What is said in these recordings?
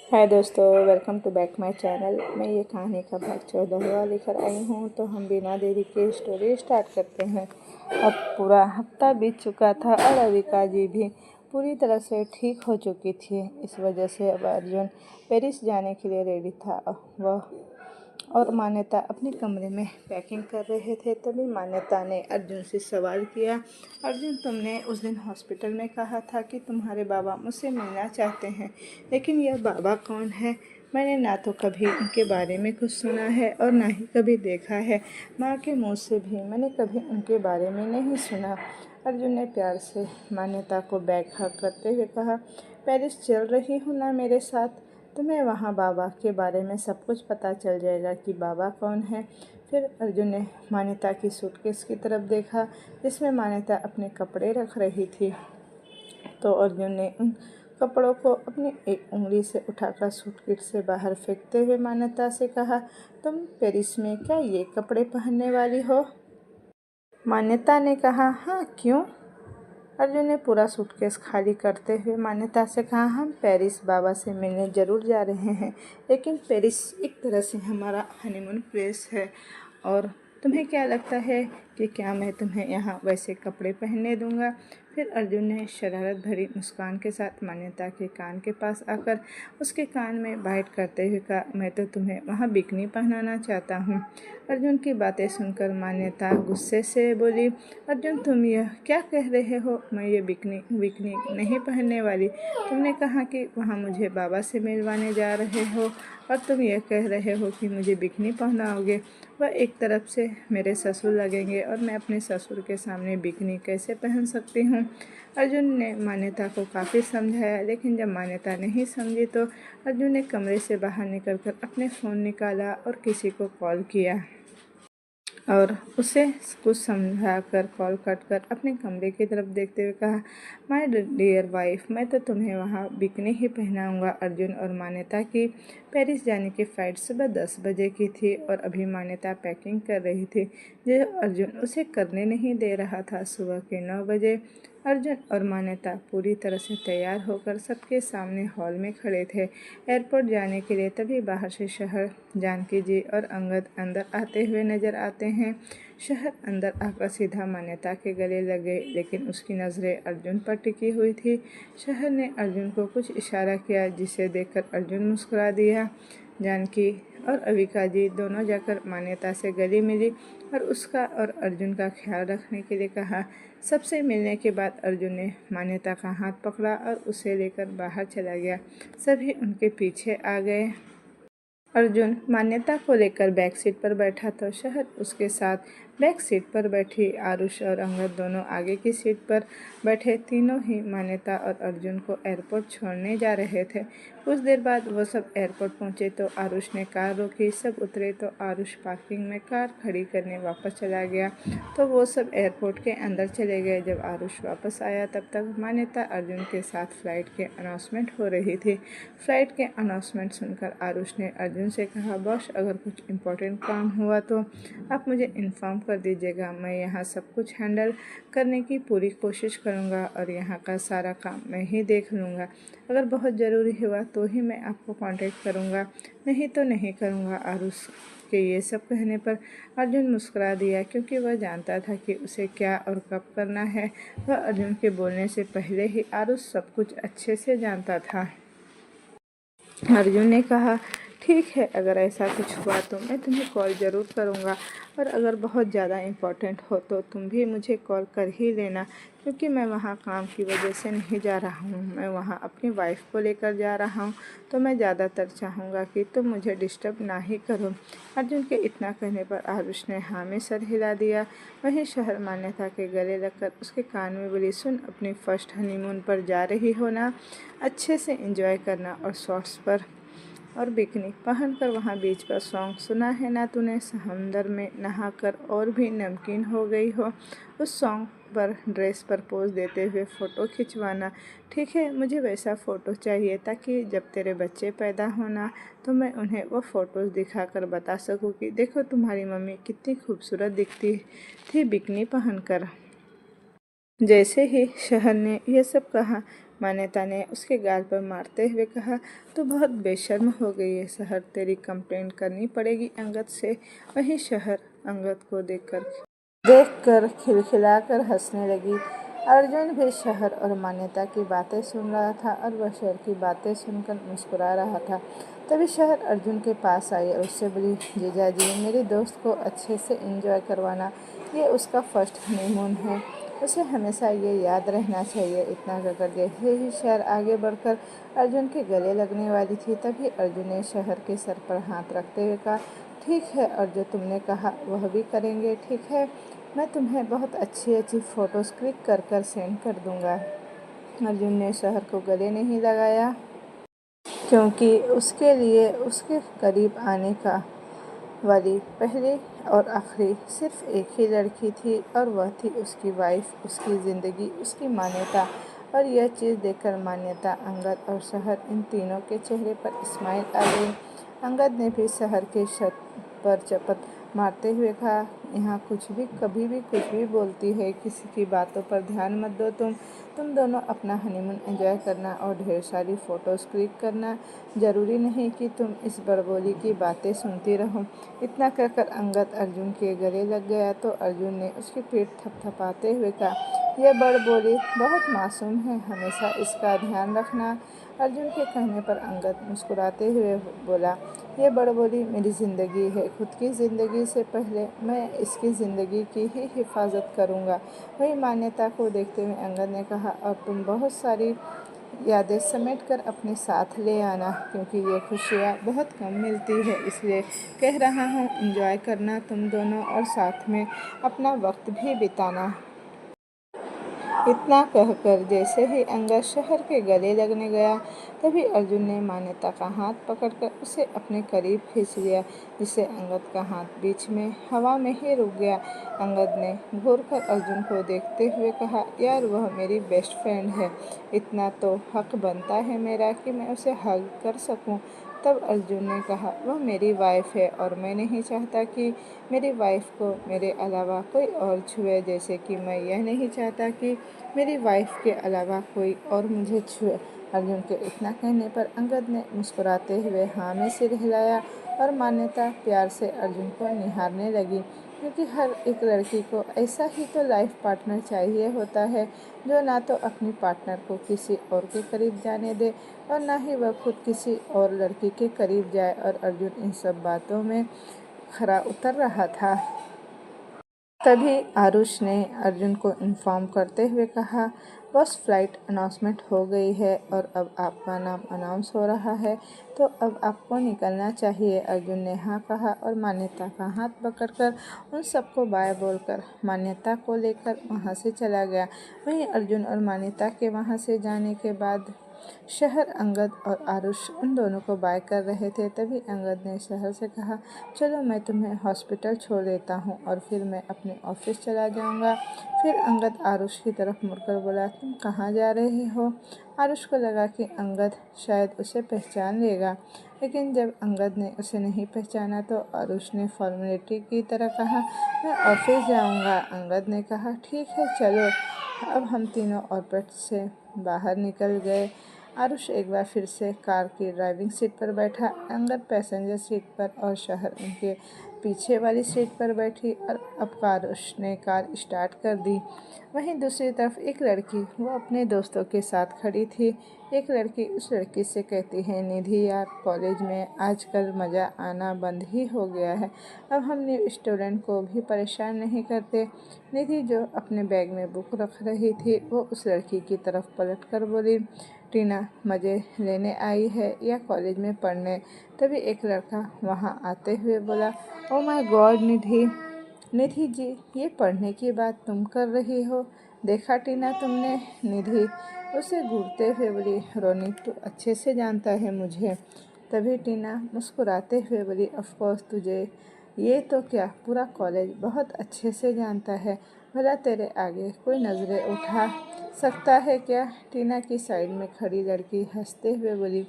हाय दोस्तों, welcome to back my channel. मैं ये कहानी का भाग 14वां लेकर आई हूँ। तो हम बिना देरी के स्टोरी स्टार्ट करते हैं। अब पूरा हफ्ता बीत चुका था और अविका जी भी पूरी तरह से ठीक हो चुकी थी। इस वजह से अब अर्जुन पेरिस जाने के लिए रेडी था। वह और मान्यता अपने कमरे में पैकिंग कर रहे थे। तभी मान्यता ने अर्जुन से सवाल किया, अर्जुन, तुमने उस दिन हॉस्पिटल में कहा था कि तुम्हारे बाबा मुझसे मिलना चाहते हैं, लेकिन यह बाबा कौन है? मैंने ना तो कभी उनके बारे में कुछ सुना है और ना ही कभी देखा है। माँ के मुँह से भी मैंने कभी उनके बारे में नहीं सुना। अर्जुन ने प्यार से मान्यता को बैक हग करते हुए कहा, पेरिस चल रही हूँ ना मेरे साथ? तुम्हें वहाँ बाबा के बारे में सब कुछ पता चल जाएगा कि बाबा कौन है। फिर अर्जुन ने मान्यता की सूटकेस की तरफ देखा जिसमें मान्यता अपने कपड़े रख रही थी। तो अर्जुन ने उन कपड़ों को अपनी एक उंगली से उठाकर सूटकेस से बाहर फेंकते हुए मान्यता से कहा, तुम पेरिस में क्या ये कपड़े पहनने वाली हो? मान्यता ने कहा, हाँ, क्यों? अर्जुन ने पूरा सूटकेस खाली करते हुए मान्यता से कहा, हम पेरिस बाबा से मिलने ज़रूर जा रहे हैं, लेकिन पेरिस एक तरह से हमारा हनीमून प्लेस है। और तुम्हें क्या लगता है कि क्या मैं तुम्हें यहाँ वैसे कपड़े पहनने दूँगा? फिर अर्जुन ने शरारत भरी मुस्कान के साथ मान्यता के कान के पास आकर उसके कान में बाइट करते हुए कहा, मैं तो तुम्हें वहाँ बिकनी पहनाना चाहता हूँ। अर्जुन की बातें सुनकर मान्यता गुस्से से बोली, अर्जुन, तुम यह क्या कह रहे हो? मैं ये बिकनी बिकनी नहीं पहनने वाली। तुमने कहा कि वहाँ मुझे बाबा से मिलवाने जा रहे हो और तुम यह कह रहे हो कि मुझे बिकनी पहनाओगे। वह एक तरफ से मेरे ससुर लगेंगे और मैं अपने ससुर के सामने बिकनी कैसे पहन सकती हूँ? अर्जुन ने मान्यता को काफ़ी समझाया, लेकिन जब मान्यता नहीं समझी तो अर्जुन ने कमरे से बाहर निकलकर अपने फ़ोन निकाला और किसी को कॉल किया और उसे कुछ समझा कर कॉल कट कर अपने कमरे की तरफ देखते हुए कहा, माय डियर वाइफ, मैं तो तुम्हें वहाँ बिकनी ही पहनाऊँगा। अर्जुन और मान्यता की पेरिस जाने की फ़्लाइट सुबह 10 बजे की थी और अभी मान्यता पैकिंग कर रही थी, जो अर्जुन उसे करने नहीं दे रहा था। सुबह के 9 बजे अर्जुन और मान्यता पूरी तरह से तैयार होकर सबके सामने हॉल में खड़े थे एयरपोर्ट जाने के लिए। तभी बाहर से शहर जानकी जी और अंगद अंदर आते हुए नजर आते हैं। शहर अंदर आकर सीधा मान्यता के गले लगे, लेकिन उसकी नज़रें अर्जुन पर टिकी हुई थी। शहर ने अर्जुन को कुछ इशारा किया, जिसे देखकर अर्जुन मुस्कुरा दिया। जानकी और अविका जी दोनों जाकर मान्यता से गले मिली और उसका और अर्जुन का ख्याल रखने के लिए कहा। सबसे मिलने के बाद अर्जुन ने मान्यता का हाथ पकड़ा और उसे लेकर बाहर चला गया। सभी उनके पीछे आ गए। अर्जुन मान्यता को लेकर बैक सीट पर बैठा तो शहर उसके साथ बैक सीट पर बैठी। आरुष और अंगद दोनों आगे की सीट पर बैठे। तीनों ही मान्यता और अर्जुन को एयरपोर्ट छोड़ने जा रहे थे। कुछ देर बाद वो सब एयरपोर्ट पहुंचे तो आरुष ने कार रोकी। सब उतरे तो आरुष पार्किंग में कार खड़ी करने वापस चला गया, तो वो सब एयरपोर्ट के अंदर चले गए। जब आरुष वापस आया तब तक मान्यता अर्जुन के साथ फ़्लाइट के अनाउंसमेंट हो रही थी। फ़्लाइट के अनाउंसमेंट सुनकर आरुष ने अर्जुन से कहा, बॉस, अगर कुछ इम्पोर्टेंट काम हुआ तो आप मुझे इन्फॉर्म कर दीजिएगा। मैं यहाँ सब कुछ हैंडल करने की पूरी कोशिश करूँगा और यहाँ का सारा काम मैं ही देख लूँगा। अगर बहुत ज़रूरी हुआ तो ही मैं आपको कांटेक्ट करूँगा, नहीं तो नहीं करूँगा। आरुष के ये सब कहने पर अर्जुन मुस्कुरा दिया, क्योंकि वह जानता था कि उसे क्या और कब करना है। वह अर्जुन के बोलने से पहले ही आरुष सब कुछ अच्छे से जानता था। अर्जुन ने कहा, ठीक है, अगर ऐसा कुछ हुआ तो मैं तुम्हें कॉल ज़रूर करूँगा, और अगर बहुत ज़्यादा इम्पोर्टेंट हो तो तुम भी मुझे कॉल कर ही लेना, क्योंकि मैं वहाँ काम की वजह से नहीं जा रहा हूँ। मैं वहाँ अपनी वाइफ को लेकर जा रहा हूँ, तो मैं ज़्यादातर चाहूँगा कि तुम मुझे डिस्टर्ब ना ही करो। अर्जुन के इतना कहने पर आरुष ने हाँ में सर हिला दिया। वहीं शहर मान्यता के गले लगकर उसके कान में बोली, सुन, अपनी फर्स्ट हनीमून पर जा रही हो ना, अच्छे से एंजॉय करना और शॉर्ट्स पर और बिकनी पहनकर वहाँ बीच पर सॉन्ग सुना है ना तूने, समंदर में नहाकर और भी नमकीन हो गई हो। उस सॉन्ग पर ड्रेस पर पोज देते हुए फ़ोटो खिंचवाना, ठीक है? मुझे वैसा फ़ोटो चाहिए ताकि जब तेरे बच्चे पैदा होना तो मैं उन्हें वो फ़ोटोज़ दिखाकर बता सकूँ कि देखो तुम्हारी मम्मी कितनी खूबसूरत दिखती थी बिकनी पहनकर। जैसे ही शहर ने यह सब कहा, मान्यता ने उसके गाल पर मारते हुए कहा, तू बहुत बेशर्म हो गई है शहर, तेरी कंप्लेंट करनी पड़ेगी अंगद से। वहीं शहर अंगद को देखकर खिलखिलाकर हंसने लगी। अर्जुन भी शहर और मान्यता की बातें सुन रहा था और वह शहर की बातें सुनकर मुस्कुरा रहा था। तभी शहर अर्जुन के पास आई और उससे बोली, जीजा जी, मेरी दोस्त को अच्छे से एंजॉय करवाना, ये उसका फर्स्ट हनीमून है, उसे हमेशा ये याद रहना चाहिए। इतना कहकर जैसे ही शहर आगे बढ़कर अर्जुन के गले लगने वाली थी, तभी अर्जुन ने शहर के सर पर हाथ रखते हुए कहा, ठीक है, और जो तुमने कहा वह भी करेंगे, ठीक है। मैं तुम्हें बहुत अच्छी अच्छी फ़ोटोज़ क्लिक कर सेंड कर दूंगा। अर्जुन ने शहर को गले नहीं लगाया, क्योंकि उसके लिए उसके करीब आने का वाली पहली और आखिरी सिर्फ एक ही लड़की थी, और वह थी उसकी वाइफ, उसकी ज़िंदगी, उसकी मान्यता। और यह चीज़ देखकर मान्यता, अंगद और शहर, इन तीनों के चेहरे पर स्माइल आ गई। अंगद ने भी शहर के छत पर चपत मारते हुए कहा, यहाँ कुछ भी कभी भी कुछ भी बोलती है, किसी की बातों पर ध्यान मत दो। तुम दोनों अपना हनीमून एंजॉय करना और ढेर सारी फ़ोटोज़ क्लिक करना। ज़रूरी नहीं कि तुम इस बड़बोली की बातें सुनती रहो। इतना कहकर अंगद अर्जुन के गले लग गया तो अर्जुन ने उसकी पीठ थपथपाते हुए कहा, यह बड़बोली बहुत मासूम है, हमेशा इसका ध्यान रखना। अर्जुन के कहने पर अंगद मुस्कुराते हुए बोला, यह बड़बोली मेरी ज़िंदगी है, खुद की ज़िंदगी से पहले मैं इसकी ज़िंदगी की ही हिफाजत करूँगा। वही मान्यता को देखते हुए अंगद ने कहा, और तुम बहुत सारी यादें समेट कर अपने साथ ले आना, क्योंकि ये खुशियाँ बहुत कम मिलती है, इसलिए कह रहा हूँ, एंजॉय करना तुम दोनों और साथ में अपना वक्त भी बिताना। इतना कहकर जैसे ही अंगद शहर के गले लगने गया, तभी अर्जुन ने मान्यता का हाथ पकड़कर उसे अपने करीब खींच लिया, जिससे अंगद का हाथ बीच में हवा में ही रुक गया। अंगद ने घूरकर अर्जुन को देखते हुए कहा, यार वह मेरी बेस्ट फ्रेंड है, इतना तो हक बनता है मेरा कि मैं उसे हग कर सकूं। तब अर्जुन ने कहा, वह मेरी वाइफ है और मैं नहीं चाहता कि मेरी वाइफ को मेरे अलावा कोई और छुए, जैसे कि मैं यह नहीं चाहता कि मेरी वाइफ के अलावा कोई और मुझे छुए। अर्जुन के इतना कहने पर अंगद ने मुस्कुराते हुए हाँ में सिर हिलाया और मान्यता प्यार से अर्जुन को निहारने लगी, क्योंकि हर एक लड़की को ऐसा ही तो लाइफ पार्टनर चाहिए होता है, जो ना तो अपनी पार्टनर को किसी और के करीब जाने दे और ना ही वह खुद किसी और लड़की के करीब जाए। और अर्जुन इन सब बातों में खरा उतर रहा था। तभी आरुष ने अर्जुन को इन्फॉर्म करते हुए कहा, बस फ्लाइट अनाउंसमेंट हो गई है और अब आपका नाम अनाउंस हो रहा है, तो अब आपको निकलना चाहिए। अर्जुन ने हाँ कहा और मान्यता का हाथ पकड़कर उन सबको बाय बोलकर मान्यता को लेकर वहाँ से चला गया। वहीं अर्जुन और मान्यता के वहाँ से जाने के बाद शहर अंगद और आरुष उन दोनों को बाय कर रहे थे। तभी अंगद ने शहर से कहा, चलो मैं तुम्हें हॉस्पिटल छोड़ देता हूँ और फिर मैं अपने ऑफिस चला जाऊँगा। फिर अंगद आरुष की तरफ मुड़कर बोला, तुम कहाँ जा रहे हो? आरुष को लगा कि अंगद शायद उसे पहचान लेगा, लेकिन जब अंगद ने उसे नहीं पहचाना तो आरुष ने फॉर्मेलिटी की तरह कहा, मैं ऑफिस जाऊँगा। अंगद ने कहा, ठीक है चलो। अब हम तीनों ऑफिस से बाहर निकल गए। आरुष एक बार फिर से कार की ड्राइविंग सीट पर बैठा, अंगद पैसेंजर सीट पर और शहर उनके पीछे वाली सीट पर बैठी, और अब आरुष ने कार स्टार्ट कर दी। वहीं दूसरी तरफ एक लड़की वो अपने दोस्तों के साथ खड़ी थी। एक लड़की उस लड़की से कहती है, निधि यार, कॉलेज में आजकल मज़ा आना बंद ही हो गया है, अब हम न्यू स्टूडेंट को भी परेशान नहीं करते। निधि जो अपने बैग में बुक रख रही थी, वो उस लड़की की तरफ पलट कर बोली, टीना मज़े लेने आई है या कॉलेज में पढ़ने? तभी एक लड़का वहाँ आते हुए बोला, ओ माय गॉड निधि, निधि जी, ये पढ़ने की बात तुम कर रही हो? देखा टीना तुमने? निधि उसे घूरते हुए बोली, रोनी तू अच्छे से जानता है मुझे। तभी टीना मुस्कुराते हुए बोली, ऑफ कोर्स, तुझे ये तो क्या, पूरा कॉलेज बहुत अच्छे से जानता है, भला तेरे आगे कोई नज़रें उठा सकता है क्या? टीना की साइड में खड़ी लड़की हंसते हुए बोली,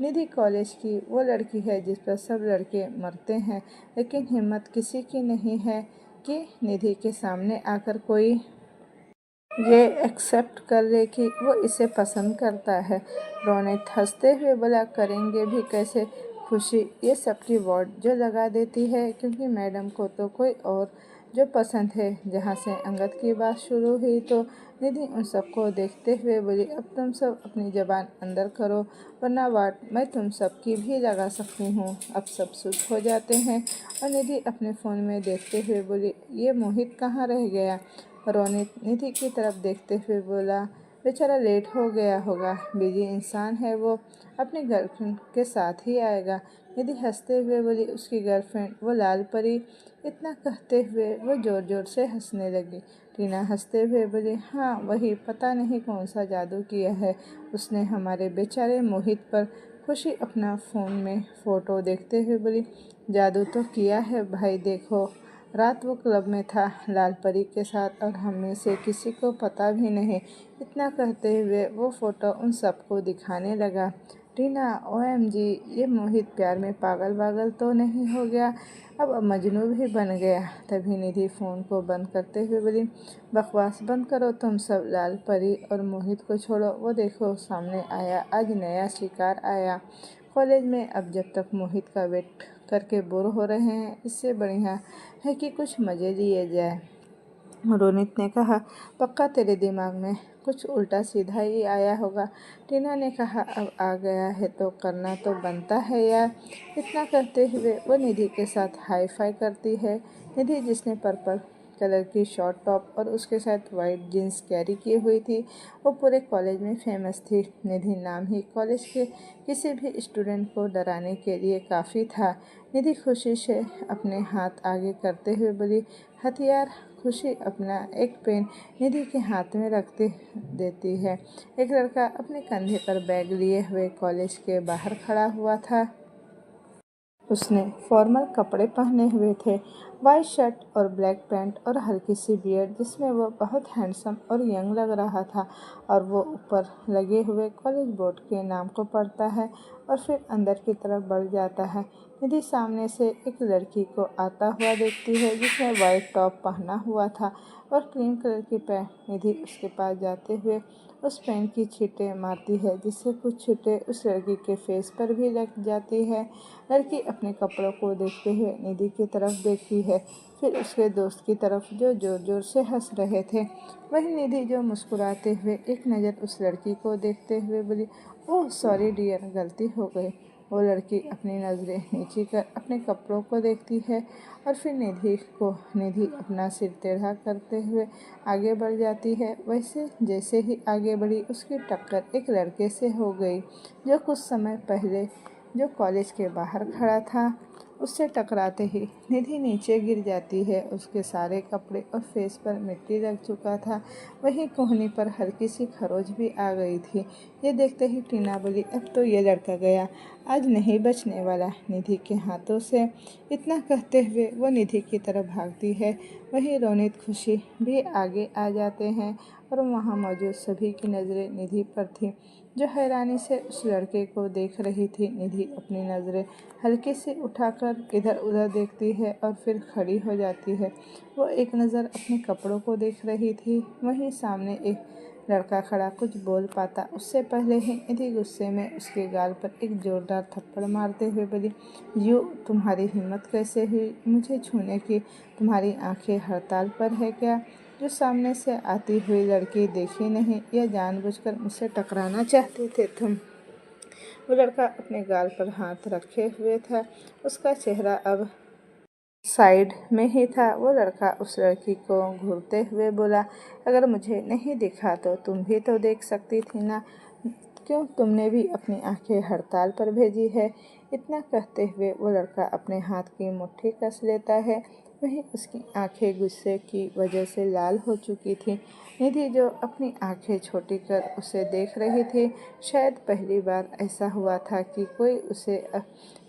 निधि कॉलेज की वो लड़की है जिस पर सब लड़के मरते हैं, लेकिन हिम्मत किसी की नहीं है कि निधि के सामने आकर कोई ये एक्सेप्ट कर ले कि वो इसे पसंद करता है। रोनित हंसते हुए बोला, करेंगे भी कैसे खुशी, ये सबकी वॉर्ड जो लगा देती है, क्योंकि मैडम को तो कोई और जो पसंद है। जहाँ से अंगद की बात शुरू हुई तो निधि उन सबको देखते हुए बोली, अब तुम सब अपनी ज़बान अंदर करो, वरना वाट मैं तुम सब की भी लगा सकती हूँ। अब सब चुप हो जाते हैं और निधि अपने फ़ोन में देखते हुए बोली, ये मोहित कहाँ रह गया। रोनित निधि की तरफ देखते हुए बोला, बेचारा लेट हो गया होगा, बिजी इंसान है वो, अपनी गर्लफ्रेंड के साथ ही आएगा। निधि हंसते हुए बोली, उसकी गर्लफ्रेंड वो लाल परी। इतना कहते हुए वो ज़ोर ज़ोर से हंसने लगी। टीना हंसते हुए बोली, हाँ वही, पता नहीं कौन सा जादू किया है उसने हमारे बेचारे मोहित पर। खुशी अपना फ़ोन में फ़ोटो देखते हुए बोली, जादू तो किया है भाई, देखो रात वो क्लब में था लाल परी के साथ और हम में से किसी को पता भी नहीं। इतना कहते हुए वो फ़ोटो उन सबको दिखाने लगा। टीना, ओएमजी, ये मोहित प्यार में पागल वागल तो नहीं हो गया, अब मजनू भी बन गया। तभी निधि फ़ोन को बंद करते हुए बोली, बकवास बंद करो तुम सब, लाल परी और मोहित को छोड़ो, वो देखो सामने आया, आज नया शिकार आया कॉलेज में। अब जब तक मोहित का वेट करके बोर हो रहे हैं, इससे बढ़िया है कि कुछ मज़े लिए जाए। रोनित ने कहा, पक्का तेरे दिमाग में कुछ उल्टा सीधा ही आया होगा। टीना ने कहा, अब आ गया है तो करना तो बनता है यार। इतना कहते हुए वो निधि के साथ हाई फाई करती है। निधि, जिसने पर्पल कलर की शॉर्ट टॉप और उसके साथ वाइट जीन्स कैरी की हुई थी, वो पूरे कॉलेज में फेमस थी। निधि नाम ही कॉलेज के किसी भी स्टूडेंट को डराने के लिए काफ़ी था। निधि खुशी से अपने हाथ आगे करते हुए बोली, हथियार। खुशी अपना एक पेन निधि के हाथ में रखते देती है। एक लड़का अपने कंधे पर बैग लिए हुए कॉलेज के बाहर खड़ा हुआ था। उसने फॉर्मल कपड़े पहने हुए थे, वाइट शर्ट और ब्लैक पैंट और हल्की सी बियर्ड, जिसमें वो बहुत हैंडसम और यंग लग रहा था। और वो ऊपर लगे हुए कॉलेज बोर्ड के नाम को पढ़ता है और फिर अंदर की तरफ बढ़ जाता है। निधि सामने से एक लड़की को आता हुआ देखती है, जिसने वाइट टॉप पहना हुआ था और क्रीम कलर की पैंट। निधि उसके पास जाते हुए उस पेन की छींटे मारती है, जिससे कुछ छींटे उस लड़की के फेस पर भी लग जाती है। लड़की अपने कपड़ों को देखते हुए निधि की तरफ देखती है, फिर उसके दोस्त की तरफ जो जोर जोर से हंस रहे थे। वहीं निधि जो मुस्कुराते हुए एक नज़र उस लड़की को देखते हुए बोली, ओह सॉरी डियर, गलती हो गई। वो लड़की अपनी नज़रें नीचे कर अपने कपड़ों को देखती है और फिर निधि अपना सिर टेढ़ा करते हुए आगे बढ़ जाती है। वैसे जैसे ही आगे बढ़ी, उसकी टक्कर एक लड़के से हो गई, जो कुछ समय पहले जो कॉलेज के बाहर खड़ा था। उससे टकराते ही निधि नीचे गिर जाती है। उसके सारे कपड़े और फेस पर मिट्टी लग चुका था, वहीं कोहनी पर हल्की सी खरोच भी आ गई थी। ये देखते ही टीना बोली, अब तो ये लड़का गया, आज नहीं बचने वाला निधि के हाथों से। इतना कहते हुए वो निधि की तरफ भागती है। वहीं रोनित, खुशी भी आगे आ जाते हैं और वहाँ मौजूद सभी की नज़रें निधि पर थी, जो हैरानी से उस लड़के को देख रही थी। निधि अपनी नज़रें हल्की सी उठाकर इधर उधर देखती है और फिर खड़ी हो जाती है। वो एक नज़र अपने कपड़ों को देख रही थी, वहीं सामने एक लड़का खड़ा कुछ बोल पाता उससे पहले ही निधि गुस्से में उसके गाल पर एक जोरदार थप्पड़ मारते हुए बोली, यू, तुम्हारी हिम्मत कैसे हुई मुझे छूने की? तुम्हारी आंखें हड़ताल पर है क्या? जो सामने से आती हुई लड़की देखी नहीं, या जानबूझकर मुझसे टकराना चाहते थे तुम? वो लड़का अपने गाल पर हाथ रखे हुए था, उसका चेहरा अब साइड में ही था। वो लड़का उस लड़की को घूरते हुए बोला, अगर मुझे नहीं दिखा तो तुम भी तो देख सकती थी ना, क्यों तुमने भी अपनी आंखें हड़ताल पर भेजी है? इतना कहते हुए वो लड़का अपने हाथ की मुट्ठी कस लेता है, वहीं उसकी आंखें गुस्से की वजह से लाल हो चुकी थी। निधि जो अपनी आंखें छोटी कर उसे देख रही थी, शायद पहली बार ऐसा हुआ था कि कोई उसे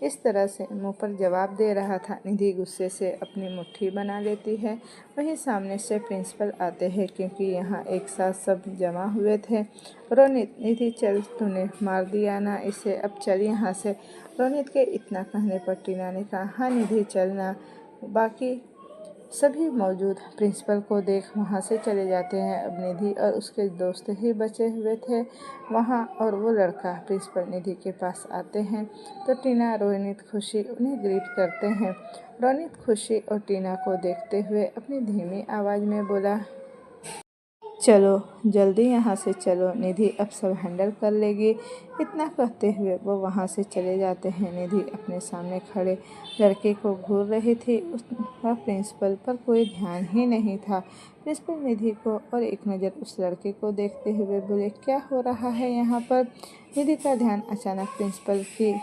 इस तरह से मुंह पर जवाब दे रहा था। निधि गुस्से से अपनी मुट्ठी बना लेती है। वहीं सामने से प्रिंसिपल आते हैं, क्योंकि यहाँ एक साथ सब जमा हुए थे। रोनित, निधि चल, तूने मार दिया ना इसे, अब चल यहाँ से। रोनित के इतना कहने पर टीना ने कहा, हाँ निधि चलना, बाकी सभी मौजूद प्रिंसिपल को देख वहाँ से चले जाते हैं। अब निधि और उसके दोस्त ही बचे हुए थे वहाँ, और वो लड़का प्रिंसिपल निधि के पास आते हैं तो टीना, रोनित, खुशी उन्हें ग्रीट करते हैं। रोनित खुशी और टीना को देखते हुए अपनी धीमी आवाज़ में बोला, चलो जल्दी यहाँ से चलो, निधि अब सब हैंडल कर लेगी। इतना कहते हुए वो वहाँ से चले जाते हैं। निधि अपने सामने खड़े लड़के को घूर रही थी। उसका प्रिंसिपल पर कोई ध्यान ही नहीं था। प्रिंसिपल निधि को और एक नज़र उस लड़के को देखते हुए बोले, क्या हो रहा है यहाँ पर? निधि का ध्यान अचानक प्रिंसिपल की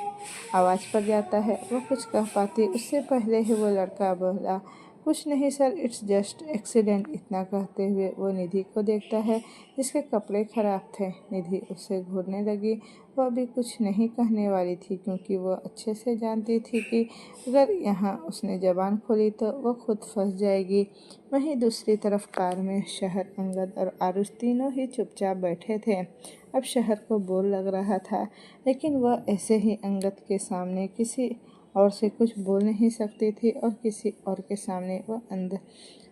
आवाज़ पर जाता है। वो कुछ कह पाती उससे पहले ही वो लड़का बोला, कुछ नहीं सर, इट्स जस्ट एक्सीडेंट। इतना कहते हुए वो निधि को देखता है जिसके कपड़े खराब थे। निधि उससे घूरने लगी। वो अभी कुछ नहीं कहने वाली थी क्योंकि वो अच्छे से जानती थी कि अगर यहाँ उसने ज़बान खोली तो वो खुद फंस जाएगी। वहीं दूसरी तरफ कार में शहर, अंगद और आरुष तीनों ही चुपचाप बैठे थे। अब शहर को बोर लग रहा था, लेकिन वह ऐसे ही अंगद के सामने किसी और से कुछ बोल नहीं सकती थी और किसी और के सामने वह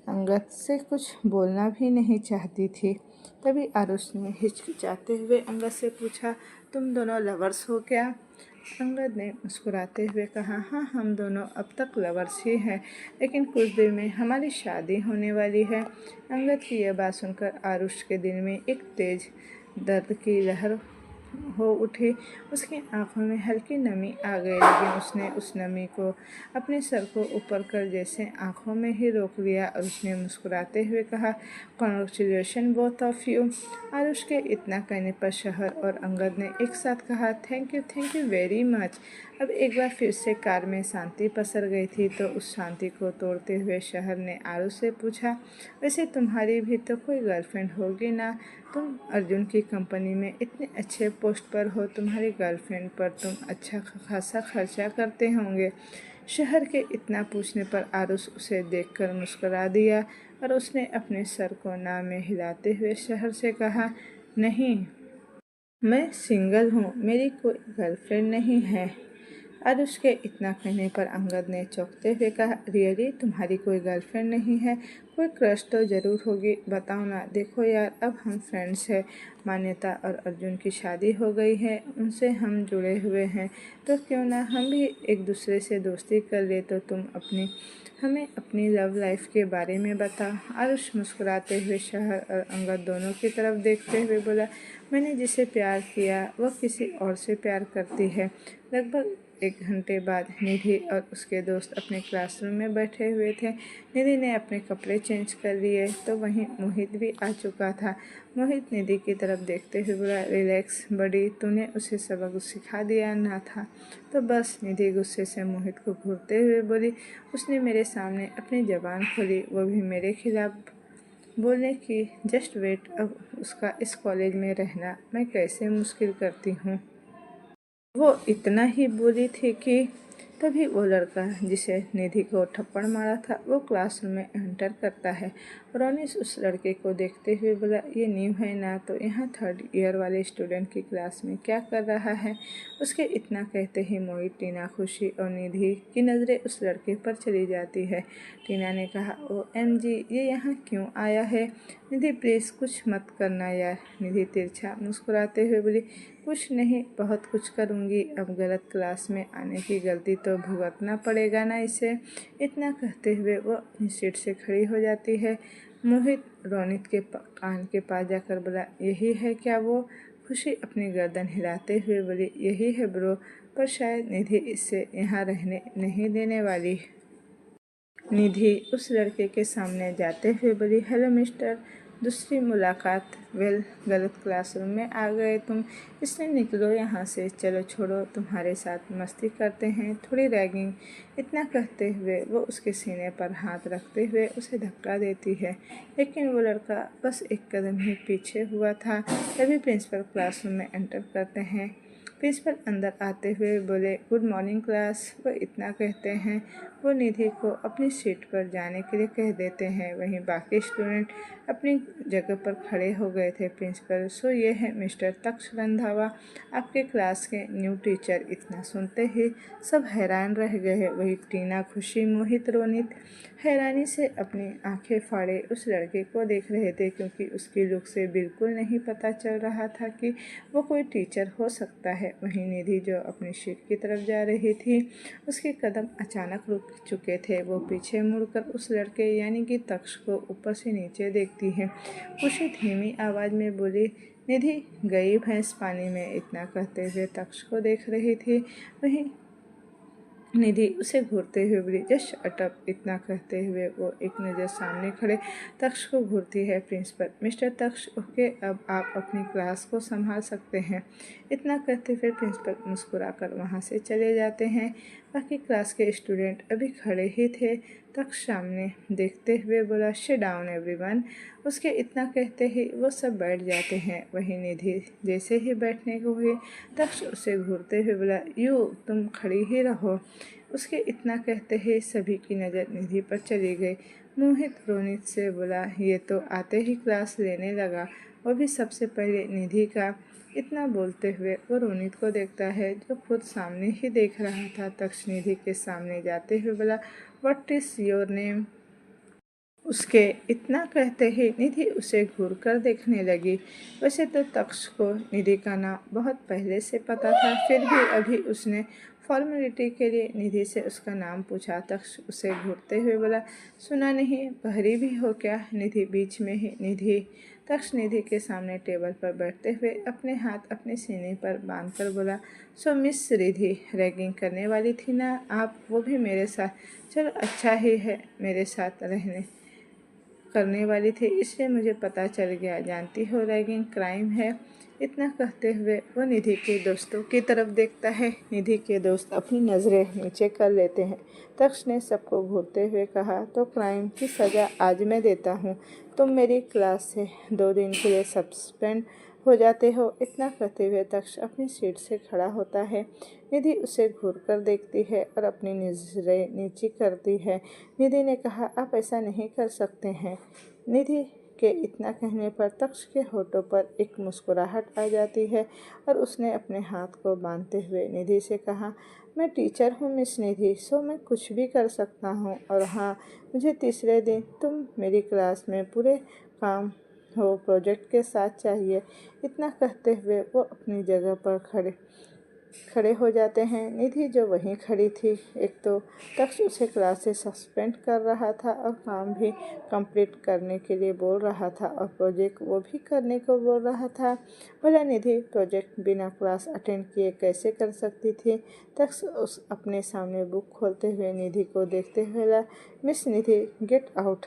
अंगद से कुछ बोलना भी नहीं चाहती थी। तभी आरुष ने हिचकिचाते हुए अंगद से पूछा, तुम दोनों लवर्स हो क्या? अंगद ने मुस्कुराते हुए कहा, हाँ हम दोनों अब तक लवर्स ही हैं, लेकिन कुछ देर में हमारी शादी होने वाली है। अंगद की यह बात सुनकर आरुष के दिल में एक तेज दर्द की लहर हो उठी। उसकी आंखों में हल्की नमी आ गई, लेकिन उसने उस नमी को अपने सर को ऊपर कर जैसे आंखों में ही रोक लिया और उसने मुस्कुराते हुए कहा, congratulation both of you. Aarush के इतना कहने पर शहर और अंगद ने एक साथ कहा, थैंक यू वेरी मच। अब एक बार फिर से कार में शांति पसर गई थी, तो उस शांति को तोड़ते हुए शहर ने आरुष से पूछा, वैसे तुम्हारी भी तो कोई गर्लफ्रेंड होगी ना? तुम अर्जुन की कंपनी में इतने अच्छे पोस्ट पर हो, तुम्हारी गर्लफ्रेंड पर तुम अच्छा खासा खर्चा करते होंगे। शहर के इतना पूछने पर आरुष उसे देखकर मुस्कुरा दिया और उसने अपने सर को ना में हिलाते हुए शहर से कहा, नहीं, मैं सिंगल हूँ, मेरी कोई गर्लफ्रेंड नहीं है। आरुष के इतना कहने पर अंगद ने चौंकते हुए कहा, रियली तुम्हारी कोई गर्लफ्रेंड नहीं है? कोई क्रश तो ज़रूर होगी, बताओ ना। देखो यार, अब हम फ्रेंड्स हैं। मान्यता और अर्जुन की शादी हो गई है, उनसे हम जुड़े हुए हैं, तो क्यों ना हम भी एक दूसरे से दोस्ती कर ले। तो तुम हमें अपनी लव लाइफ के बारे में बता। आरुष मुस्कुराते हुए शहर और अंगद दोनों की तरफ देखते हुए बोला, मैंने जिसे प्यार किया वह किसी और से प्यार करती है। लगभग 1 घंटे बाद निधि और उसके दोस्त अपने क्लासरूम में बैठे हुए थे। निधि ने अपने कपड़े चेंज कर लिए तो वहीं मोहित भी आ चुका था। मोहित निधि की तरफ देखते हुए बोला, रिलैक्स बड़ी, तूने उसे सबक सिखा दिया ना था तो बस। निधि गुस्से से मोहित को घूरते हुए बोली, उसने मेरे सामने अपनी ज़बान खोली, वो भी मेरे खिलाफ बोलने की। जस्ट वेट, अब उसका इस कॉलेज में रहना मैं कैसे मुश्किल करती हूँ। वो इतना ही बोली थी कि तभी वो लड़का जिसे निधि को थप्पड़ मारा था वो क्लासरूम में एंटर करता है। रोनिस उस लड़के को देखते हुए बोला, ये न्यू है ना, तो यहाँ 3rd ईयर वाले स्टूडेंट की क्लास में क्या कर रहा है? उसके इतना कहते ही मोहित, टीना, खुशी और निधि की नज़रें उस लड़के पर चली जाती है। टीना ने कहा, OMG, ये यहाँ क्यों आया है? निधि प्लीज़ कुछ मत करना यार। निधि तिरछा मुस्कुराते हुए बोली, कुछ नहीं, बहुत कुछ करूँगी। अब गलत क्लास में आने की गलती तो भुगतना पड़ेगा ना इसे। इतना कहते हुए वो अपनी सीट से खड़ी हो जाती है। मोहित रोनित के कान के पास जाकर बोला, यही है क्या वो? खुशी अपनी गर्दन हिलाते हुए बोली, यही है ब्रो, पर शायद निधि इससे यहाँ रहने नहीं देने वाली। निधि उस लड़के के सामने जाते हुए बोली, हेलो मिस्टर, दूसरी मुलाकात। वेल, गलत क्लासरूम में आ गए तुम, इसलिए निकलो यहाँ से। चलो छोड़ो, तुम्हारे साथ मस्ती करते हैं, थोड़ी रैगिंग। इतना कहते हुए वो उसके सीने पर हाथ रखते हुए उसे धक्का देती है, लेकिन वो लड़का बस एक कदम ही पीछे हुआ था। तभी प्रिंसिपल क्लासरूम में एंटर करते हैं। प्रिंसिपल अंदर आते हुए बोले, गुड मॉर्निंग क्लास। वो इतना कहते हैं वो निधि को अपनी सीट पर जाने के लिए कह देते हैं। वहीं बाकी स्टूडेंट अपनी जगह पर खड़े हो गए थे। प्रिंसिपल, सो ये है मिस्टर तक्ष रंधावा, आपके क्लास के न्यू टीचर। इतना सुनते ही सब हैरान रह गए। वही टीना, खुशी, मोहित, रोनित हैरानी से अपनी आंखें फाड़े उस लड़के को देख रहे थे, क्योंकि उसकी लुक से बिल्कुल नहीं पता चल रहा था कि वो कोई टीचर हो सकता है। वहीं निधि जो अपनी सीट की तरफ जा रही थी, उसके कदम अचानक रुक चुके थे। वो पीछे मुड़कर उस लड़के यानी कि तक्ष को ऊपर से नीचे देखती है। खुशी धीमी आवाज़ में बोली, निधि, गई भैंस पानी में। इतना कहते हुए तक्ष को देख रही थी। वहीं निधि उसे घूरते हुए बोली, जस्ट अटप। इतना कहते हुए वो एक नज़र सामने खड़े तक्ष को घूरती है। प्रिंसिपल, मिस्टर तक्ष, ओके, अब आप अपनी क्लास को संभाल सकते हैं। इतना कहते हुए प्रिंसिपल मुस्कुराकर वहाँ से चले जाते हैं। बाकी क्लास के स्टूडेंट अभी खड़े ही थे। तक्ष सामने देखते हुए बोला, सिट डाउन एवरीवन। उसके इतना कहते ही वो सब बैठ जाते हैं। वहीं निधि जैसे ही बैठने को हुई, तक्ष उसे घूरते हुए बोला, तुम खड़ी ही रहो। उसके इतना कहते ही सभी की नज़र निधि पर चली गई। मोहित रोनित से बोला, ये तो आते ही क्लास लेने लगा, वो भी सबसे पहले निधि का। इतना बोलते हुए वो रोनित को देखता है, जो खुद सामने ही देख रहा था। तक्ष निधि के सामने जाते हुए बोला, व्हाट इज़ योर नेम। उसके इतना कहते ही निधि उसे घूरकर देखने लगी। वैसे तो तक्ष को निधि का नाम बहुत पहले से पता था, फिर भी अभी उसने फॉर्मेलिटी के लिए निधि से उसका नाम पूछा। तक्ष उसे घूरते हुए बोला, सुना नहीं, बहरी भी हो क्या। निधि बीच में ही निधि तक्ष निधि के सामने टेबल पर बैठते हुए अपने हाथ अपने सीने पर बांधकर बोला, सो मिस रिधि, रैगिंग करने वाली थी ना आप, वो भी मेरे साथ। चलो अच्छा ही है, मेरे साथ रहने करने वाली थी, इसलिए मुझे पता चल गया। जानती हो रैगिंग क्राइम है। इतना कहते हुए वो निधि के दोस्तों की तरफ देखता है। निधि के दोस्त अपनी नज़रें नीचे कर लेते हैं। तक्ष ने सबको घूरते हुए कहा, तो क्राइम की सज़ा आज मैं देता हूँ। तुम मेरी क्लास से 2 दिन के लिए सस्पेंड हो जाते हो। इतना कहते हुए तक्ष अपनी सीट से खड़ा होता है। निधि उसे घूरकर देखती है और अपनी नज़रें नीची करती है। निधि ने कहा, आप ऐसा नहीं कर सकते हैं। निधि के इतना कहने पर तक्ष के होठों पर एक मुस्कुराहट आ जाती है और उसने अपने हाथ को बांधते हुए निधि से कहा, मैं टीचर हूँ मिस निधि, सो मैं कुछ भी कर सकता हूँ। और हाँ, मुझे तीसरे दिन तुम मेरी क्लास में पूरे काम हो प्रोजेक्ट के साथ चाहिए। इतना कहते हुए वो अपनी जगह पर खड़े हो जाते हैं। निधि जो वहीं खड़ी थी, एक तो तक्ष उसे क्लास से सस्पेंड कर रहा था और काम भी कंप्लीट करने के लिए बोल रहा था और प्रोजेक्ट वो भी करने को बोल रहा था। भला निधि प्रोजेक्ट बिना क्लास अटेंड किए कैसे कर सकती थी। तक्ष उस अपने सामने बुक खोलते हुए निधि को देखते हुए बोला, मिस निधि, गेट आउट।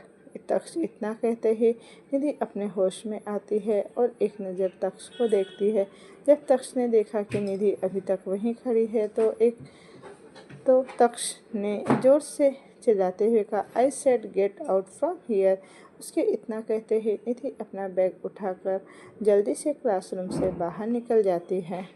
तक्ष इतना कहते ही निधि अपने होश में आती है और एक नज़र तक्ष को देखती है। जब तक्ष ने देखा कि निधि अभी तक वहीं खड़ी है तो तक्ष ने जोर से चिल्लाते हुए कहा, I said get out from here. उसके इतना कहते ही निधि अपना बैग उठाकर जल्दी से क्लासरूम से बाहर निकल जाती है।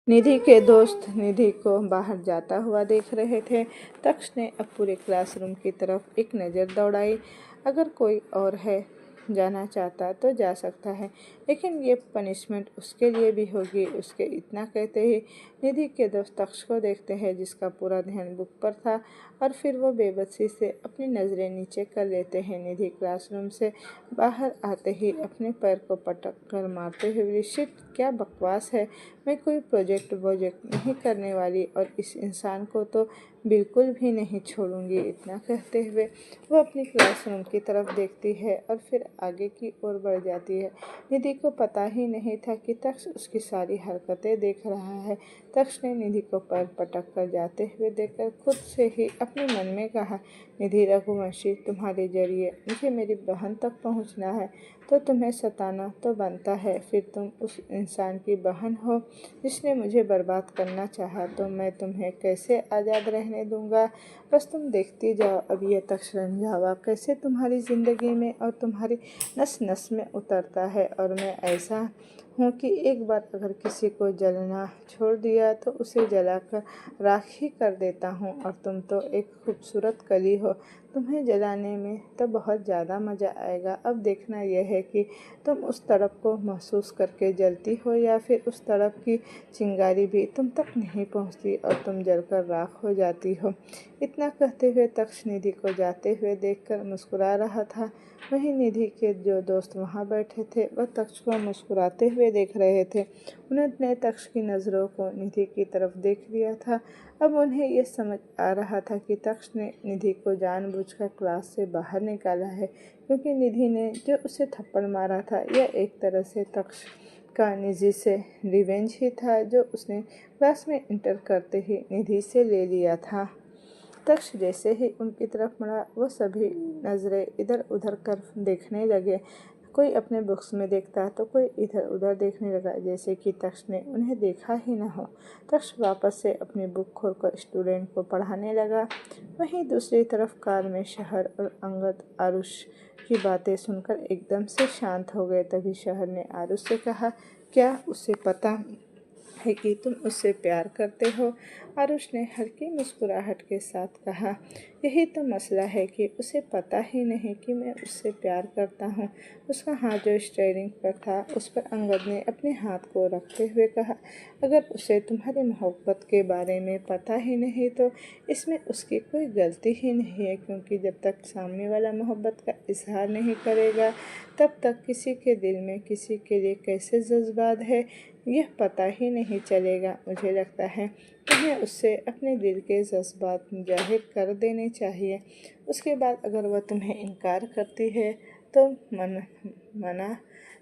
निधि के दोस्त निधि को बाहर जाता हुआ देख रहे थे। तक्ष ने अब पूरे क्लासरूम की तरफ एक नज़र दौड़ाई। अगर कोई और है जाना चाहता तो जा सकता है, लेकिन ये पनिशमेंट उसके लिए भी होगी। उसके इतना कहते ही निधि के दोस्त तक्ष को देखते हैं, जिसका पूरा ध्यान बुक पर था, और फिर वो बेबसी से अपनी नज़रें नीचे कर लेते हैं। निधि क्लासरूम से बाहर आते ही अपने पैर को पटक कर मारते हुए, शिट, क्या बकवास है, मैं कोई प्रोजेक्ट नहीं करने वाली और इस इंसान को तो बिल्कुल भी नहीं छोड़ूंगी। इतना कहते हुए वो अपनी क्लासरूम की तरफ देखती है और फिर आगे की ओर बढ़ जाती है। निधि को पता ही नहीं था कि तक्ष उसकी सारी हरकतें देख रहा है। तक्ष ने निधि को पैर पटक कर जाते हुए देखकर खुद से ही अपने मन में कहा, निधि रघुवंशी, तुम्हारे जरिए मुझे मेरी बहन तक पहुंचना है, तो तुम्हें सताना तो बनता है। फिर तुम उस इंसान की बहन हो जिसने मुझे बर्बाद करना चाहा, तो मैं तुम्हें कैसे आज़ाद रहने दूंगा। बस तुम देखती जाओ अब ये तक्ष रंधावा कैसे तुम्हारी ज़िंदगी में और तुम्हारी नस नस में उतरता है, और मैं ऐसा हूँ कि एक बार अगर किसी को जलना छोड़ दिया तो उसे जलाकर राख ही कर देता हूँ। और तुम तो एक खूबसूरत कली हो, तुम्हें जलाने में तो बहुत ज़्यादा मज़ा आएगा। अब देखना यह है कि तुम उस तड़प को महसूस करके जलती हो या फिर उस तड़प की चिंगारी भी तुम तक नहीं पहुँचती और तुम जलकर राख हो जाती हो। इतना कहते हुए तक्ष निधि को जाते हुए देखकर मुस्कुरा रहा था। वहीं निधि के जो दोस्त वहाँ बैठे थे वह तक्ष को मुस्कुराते हुए देख रहे थे। उन्होंने तक्ष की नज़रों को निधि की तरफ देख लिया था। अब उन्हें यह समझ आ रहा था कि तक्ष ने निधि को जानबूझकर क्लास से बाहर निकाला है, क्योंकि निधि ने जो उसे थप्पड़ मारा था यह एक तरह से तक्ष का निधि से रिवेंज ही था, जो उसने क्लास में इंटर करते ही निधि से ले लिया था। तक्ष जैसे ही उनकी तरफ मुड़ा वह सभी नज़रें इधर उधर कर देखने लगे। कोई अपने बुक्स में देखता तो कोई इधर उधर देखने लगा, जैसे कि तक्ष ने उन्हें देखा ही न हो। तक्ष वापस से अपनी बुक खोलकर स्टूडेंट को पढ़ाने लगा। वहीं दूसरी तरफ कार में शहर और अंगद आरुष की बातें सुनकर एकदम से शांत हो गए। तभी शहर ने आरुष से कहा, क्या उसे पता है कि तुम उससे प्यार करते हो? आरुष ने हल्की मुस्कुराहट के साथ कहा, यही तो मसला है कि उसे पता ही नहीं कि मैं उससे प्यार करता हूँ। उसका हाथ जो स्टीयरिंग पर था उस पर अंगद ने अपने हाथ को रखते हुए कहा, अगर उसे तुम्हारी मोहब्बत के बारे में पता ही नहीं तो इसमें उसकी कोई गलती ही नहीं है, क्योंकि जब तक सामने वाला मोहब्बत का इजहार नहीं करेगा तब तक किसी के दिल में किसी के लिए कैसे जज्बात है यह पता ही नहीं चलेगा। मुझे लगता है तुम्हें उससे अपने दिल के जज्बात जाहिर कर देने चाहिए। उसके बाद अगर वह तुम्हें इनकार करती है तो माना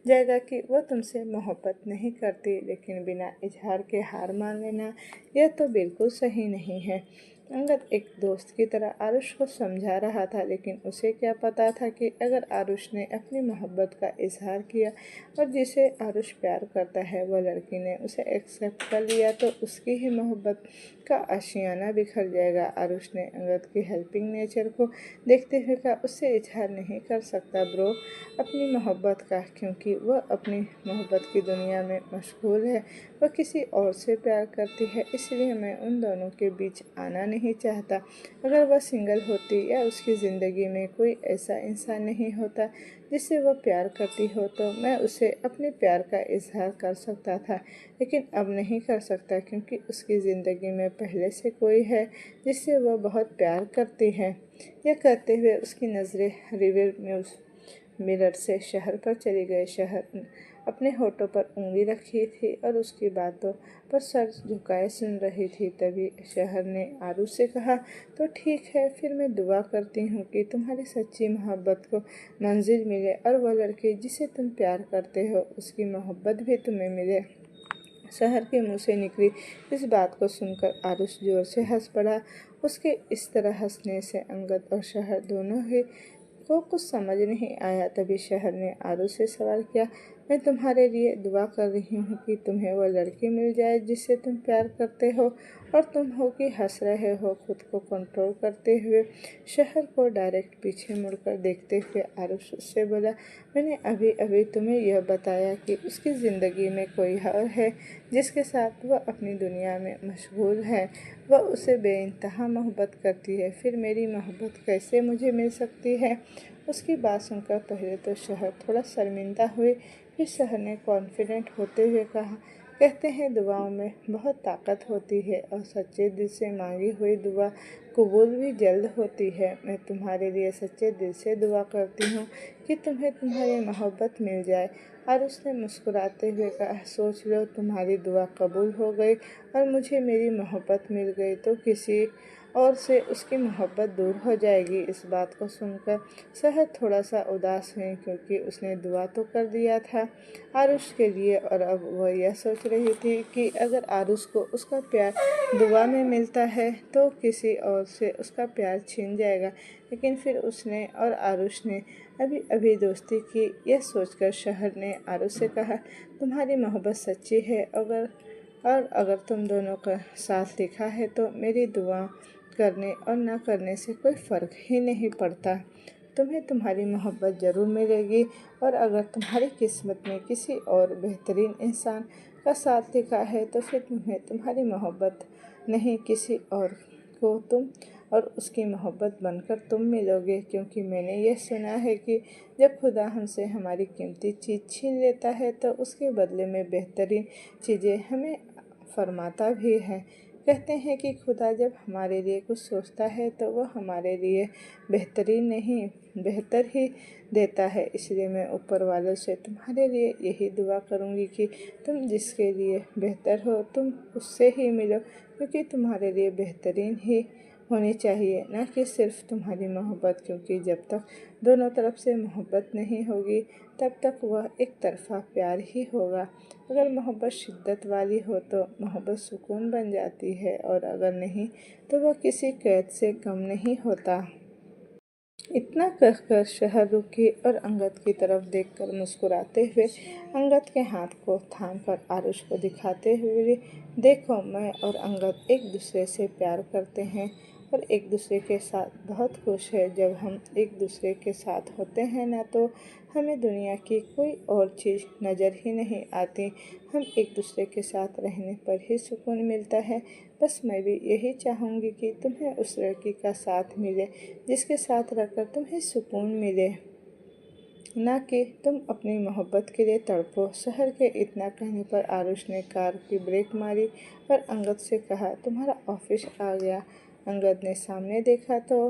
जाएगा कि वह तुमसे मोहब्बत नहीं करती, लेकिन बिना इजहार के हार मान लेना यह तो बिल्कुल सही नहीं है। अंगद एक दोस्त की तरह आरुष को समझा रहा था, लेकिन उसे क्या पता था कि अगर आरुष ने अपनी मोहब्बत का इजहार किया और जिसे आरुष प्यार करता है वह लड़की ने उसे एक्सेप्ट कर लिया तो उसकी ही मोहब्बत का आशियाना बिखर जाएगा। आरुष ने अंगद की हेल्पिंग नेचर को देखते हुए कहा, उससे इजहार नहीं कर सकता ब्रो अपनी मोहब्बत का, क्योंकि वह अपनी मोहब्बत की दुनिया में मशगूल है। वह किसी और से प्यार करती है, इसलिए मैं उन दोनों के बीच आना नहीं चाहता। अगर वह सिंगल होती या उसकी ज़िंदगी में कोई ऐसा इंसान नहीं होता जिससे वह प्यार करती हो तो मैं उसे अपने प्यार का इजहार कर सकता था, लेकिन अब नहीं कर सकता, क्योंकि उसकी ज़िंदगी में पहले से कोई है जिससे वह बहुत प्यार करती है। यह कहते हुए उसकी नज़रें रियर मिरर से शहर पर चली गई। शहर अपने होठों पर उंगली रखी थी और उसकी बातों पर सर झुकाए सुन रही थी। तभी शहर ने आरुष से कहा, तो ठीक है, फिर मैं दुआ करती हूँ कि तुम्हारी सच्ची मोहब्बत को मंजिल मिले और वह लड़की जिसे तुम प्यार करते हो उसकी मोहब्बत भी तुम्हें मिले। शहर के मुंह से निकली इस बात को सुनकर आरुष जोर से हंस पड़ा। उसके इस तरह हंसने से अंगद और शहर दोनों ही को कुछ समझ नहीं आया। तभी शहर ने आरुष से सवाल किया, मैं तुम्हारे लिए दुआ कर रही हूँ कि तुम्हें वह लड़की मिल जाए जिससे तुम प्यार करते हो, और तुम हो कि हंस रहे हो। खुद को कंट्रोल करते हुए शहर को डायरेक्ट पीछे मुड़कर देखते हुए आरुष उससे बोला, मैंने अभी अभी तुम्हें यह बताया कि उसकी ज़िंदगी में कोई और है जिसके साथ वह अपनी दुनिया में मशगूल है। वह उसे बेइंतहा मोहब्बत करती है, फिर मेरी मोहब्बत कैसे मुझे मिल सकती है? उसकी बात सुनकर पहले तो शहर थोड़ा शर्मिंदा हुई, फिर शहर ने कॉन्फिडेंट होते हुए कहा, कहते हैं दुआओं में बहुत ताकत होती है और सच्चे दिल से मांगी हुई दुआ कबूल भी जल्द होती है। मैं तुम्हारे लिए सच्चे दिल से दुआ करती हूँ कि तुम्हें तुम्हारी मोहब्बत मिल जाए। और उसने मुस्कुराते हुए कहा, सोच लो तुम्हारी दुआ कबूल हो गई और मुझे मेरी मोहब्बत मिल गई तो किसी और से उसकी मोहब्बत दूर हो जाएगी। इस बात को सुनकर शहर थोड़ा सा उदास हुई, क्योंकि उसने दुआ तो कर दिया था आरुष के लिए, और अब वह यह सोच रही थी कि अगर आरुष को उसका प्यार दुआ में मिलता है तो किसी और से उसका प्यार छिन जाएगा। लेकिन फिर उसने और आरुष ने अभी अभी दोस्ती की। यह सोचकर शहर ने आरुष से कहा, तुम्हारी मोहब्बत सच्ची है अगर तुम दोनों का साथ लिखा है तो मेरी दुआ करने और न करने से कोई फ़र्क ही नहीं पड़ता। तुम्हें तुम्हारी मोहब्बत ज़रूर मिलेगी। और अगर तुम्हारी किस्मत में किसी और बेहतरीन इंसान का साथ लिखा है तो फिर तुम्हें तुम्हारी मोहब्बत नहीं, किसी और को तुम और उसकी मोहब्बत बनकर तुम मिलोगे। क्योंकि मैंने यह सुना है कि जब खुदा हमसे हमारी कीमती चीज़ छीन लेता है तो उसके बदले में बेहतरीन चीज़ें हमें फरमाता भी है। कहते हैं कि खुदा जब हमारे लिए कुछ सोचता है तो वह हमारे लिए बेहतरीन नहीं, बेहतर ही देता है। इसलिए मैं ऊपर वालों से तुम्हारे लिए यही दुआ करूँगी कि तुम जिसके लिए बेहतर हो तुम उससे ही मिलो, क्योंकि तुम्हारे लिए बेहतरीन ही होनी चाहिए, न कि सिर्फ तुम्हारी मोहब्बत। क्योंकि जब तक दोनों तरफ से मोहब्बत नहीं होगी तब तक वह एक तरफ़ा प्यार ही होगा। अगर मोहब्बत शिद्दत वाली हो तो मोहब्बत सुकून बन जाती है, और अगर नहीं तो वह किसी कैद से कम नहीं होता। इतना कहकर शहर रुकी और अंगद की तरफ देखकर मुस्कुराते हुए अंगद के हाथ को थामकर आरुष को दिखाते हुए बोली, देखो मैं और अंगद एक दूसरे से प्यार करते हैं और एक दूसरे के साथ बहुत खुश है। जब हम एक दूसरे के साथ होते हैं ना तो हमें दुनिया की कोई और चीज़ नज़र ही नहीं आती। हम एक दूसरे के साथ रहने पर ही सुकून मिलता है। बस मैं भी यही चाहूँगी कि तुम्हें उस लड़की का साथ मिले जिसके साथ रहकर तुम्हें सुकून मिले, ना कि तुम अपनी मोहब्बत के लिए तड़पो। शहर के इतना कहने पर आरुष ने कार की ब्रेक मारी और अंगद से कहा, तुम्हारा ऑफिस आ गया। अंगद ने सामने देखा तो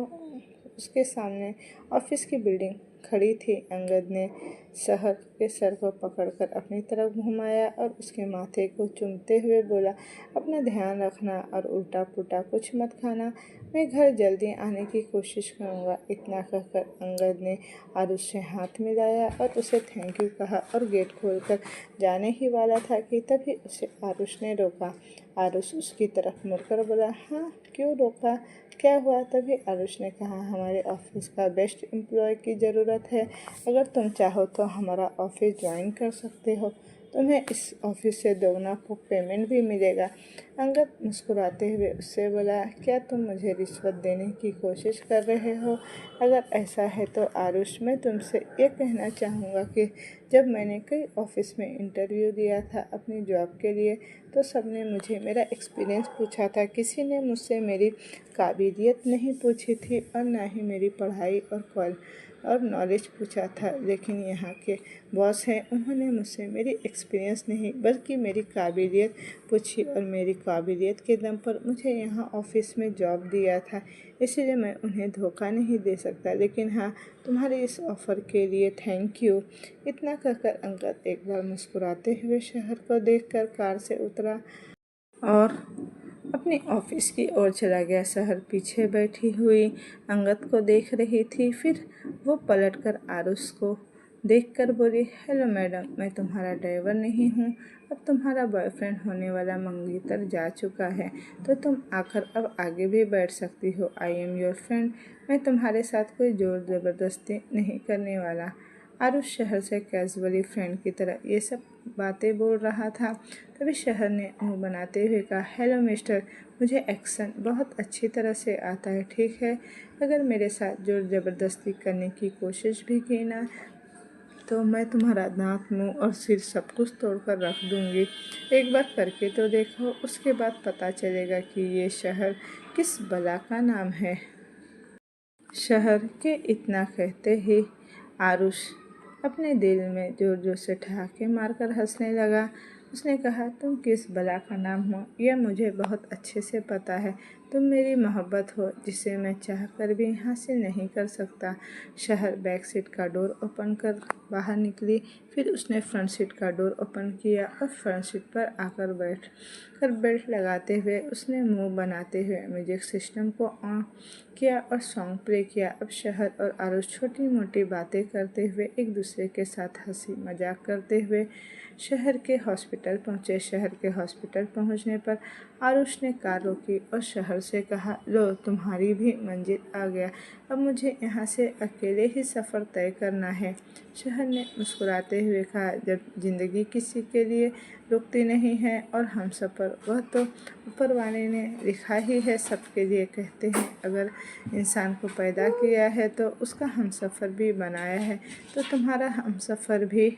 उसके सामने ऑफिस की बिल्डिंग खड़ी थी। अंगद ने शहर के सर को पकड़कर अपनी तरफ घुमाया और उसके माथे को चूमते हुए बोला, अपना ध्यान रखना और उल्टा पुल्टा कुछ मत खाना। मैं घर जल्दी आने की कोशिश करूँगा। इतना कहकर अंगद ने आरुष से हाथ मिलाया और उसे थैंक यू कहा और गेट खोलकर जाने ही वाला था कि तभी उसे आरुष ने रोका। आरुष उसकी तरफ मुड़कर बोला, हाँ क्यों रोका, क्या हुआ? तभी आरुष ने कहा, हमारे ऑफिस का बेस्ट एम्प्लॉय की ज़रूरत है। अगर तुम चाहो तो हमारा ऑफिस ज्वाइन कर सकते हो। तुम्हें इस ऑफिस से दोगुना पेमेंट भी मिलेगा। अंगद मुस्कुराते हुए उससे बोला, क्या तुम मुझे रिश्वत देने की कोशिश कर रहे हो? अगर ऐसा है तो आरुष, मैं तुमसे ये कहना चाहूँगा कि जब मैंने कई ऑफिस में इंटरव्यू दिया था अपनी जॉब के लिए तो सबने मुझे मेरा एक्सपीरियंस पूछा था। किसी ने मुझसे मेरी काबिलियत नहीं पूछी थी और ना ही मेरी पढ़ाई और नॉलेज पूछा था। लेकिन यहाँ के बॉस हैं, उन्होंने मुझसे मेरी एक्सपीरियंस नहीं बल्कि मेरी काबिलियत पूछी और मेरी काबिलियत के दम पर मुझे यहाँ ऑफिस में जॉब दिया था। इसलिए मैं उन्हें धोखा नहीं दे सकता। लेकिन हाँ, तुम्हारे इस ऑफ़र के लिए थैंक यू। इतना कहकर अंगद एक बार मुस्कुराते हुए शहर को देखकर कार से उतरा और अपने ऑफिस की ओर चला गया। शहर पीछे बैठी हुई अंगद को देख रही थी। फिर वो पलटकर आरुष को देखकर बोली, हेलो मैडम, मैं तुम्हारा ड्राइवर नहीं हूँ। अब तुम्हारा बॉयफ्रेंड होने वाला मंगेतर जा चुका है तो तुम आकर अब आगे भी बैठ सकती हो। I am your friend. मैं तुम्हारे साथ कोई जोर ज़बरदस्ती नहीं करने वाला। आरुष शहर से कैजुअली फ्रेंड की तरह ये सब बातें बोल रहा था। तभी शहर ने मुंह बनाते हुए कहा, हेलो मिस्टर, मुझे एक्शन बहुत अच्छी तरह से आता है, ठीक है? अगर मेरे साथ जोर ज़बरदस्ती करने की कोशिश भी की ना तो मैं तुम्हारा दांत, मुंह और सिर सब कुछ तोड़कर रख दूंगी। एक बार करके तो देखो, उसके बाद पता चलेगा कि ये शहर किस बला का नाम है। शहर के इतना कहते ही आरुष अपने दिल में जोर जोर से ठहाके मारकर हंसने लगा। उसने कहा, तुम किस बला का नाम हो यह मुझे बहुत अच्छे से पता है। तुम मेरी मोहब्बत हो जिसे मैं चाहकर भी हासिल नहीं कर सकता। शहर बैक सीट का डोर ओपन कर बाहर निकली। फिर उसने फ्रंट सीट का डोर ओपन किया और फ्रंट सीट पर आकर बेल्ट लगाते हुए उसने मुंह बनाते हुए म्यूजिक सिस्टम को ऑन किया और सॉन्ग प्ले किया। अब शहर और आरुष छोटी मोटी बातें करते हुए एक दूसरे के साथ हंसी मजाक करते हुए शहर के हॉस्पिटल पहुँचे। शहर के हॉस्पिटल पहुँचने पर आरुष ने कार रोकी और शहर से कहा, लो तुम्हारी भी मंजिल आ गया, अब मुझे यहाँ से अकेले ही सफ़र तय करना है। शहर ने मुस्कुराते हुए कहा, जब ज़िंदगी किसी के लिए रुकती नहीं है और हम सफ़र, वह तो ऊपर वाले ने लिखा ही है सबके लिए। कहते हैं अगर इंसान को पैदा किया है तो उसका हम सफ़र भी बनाया है, तो तुम्हारा हम सफ़र भी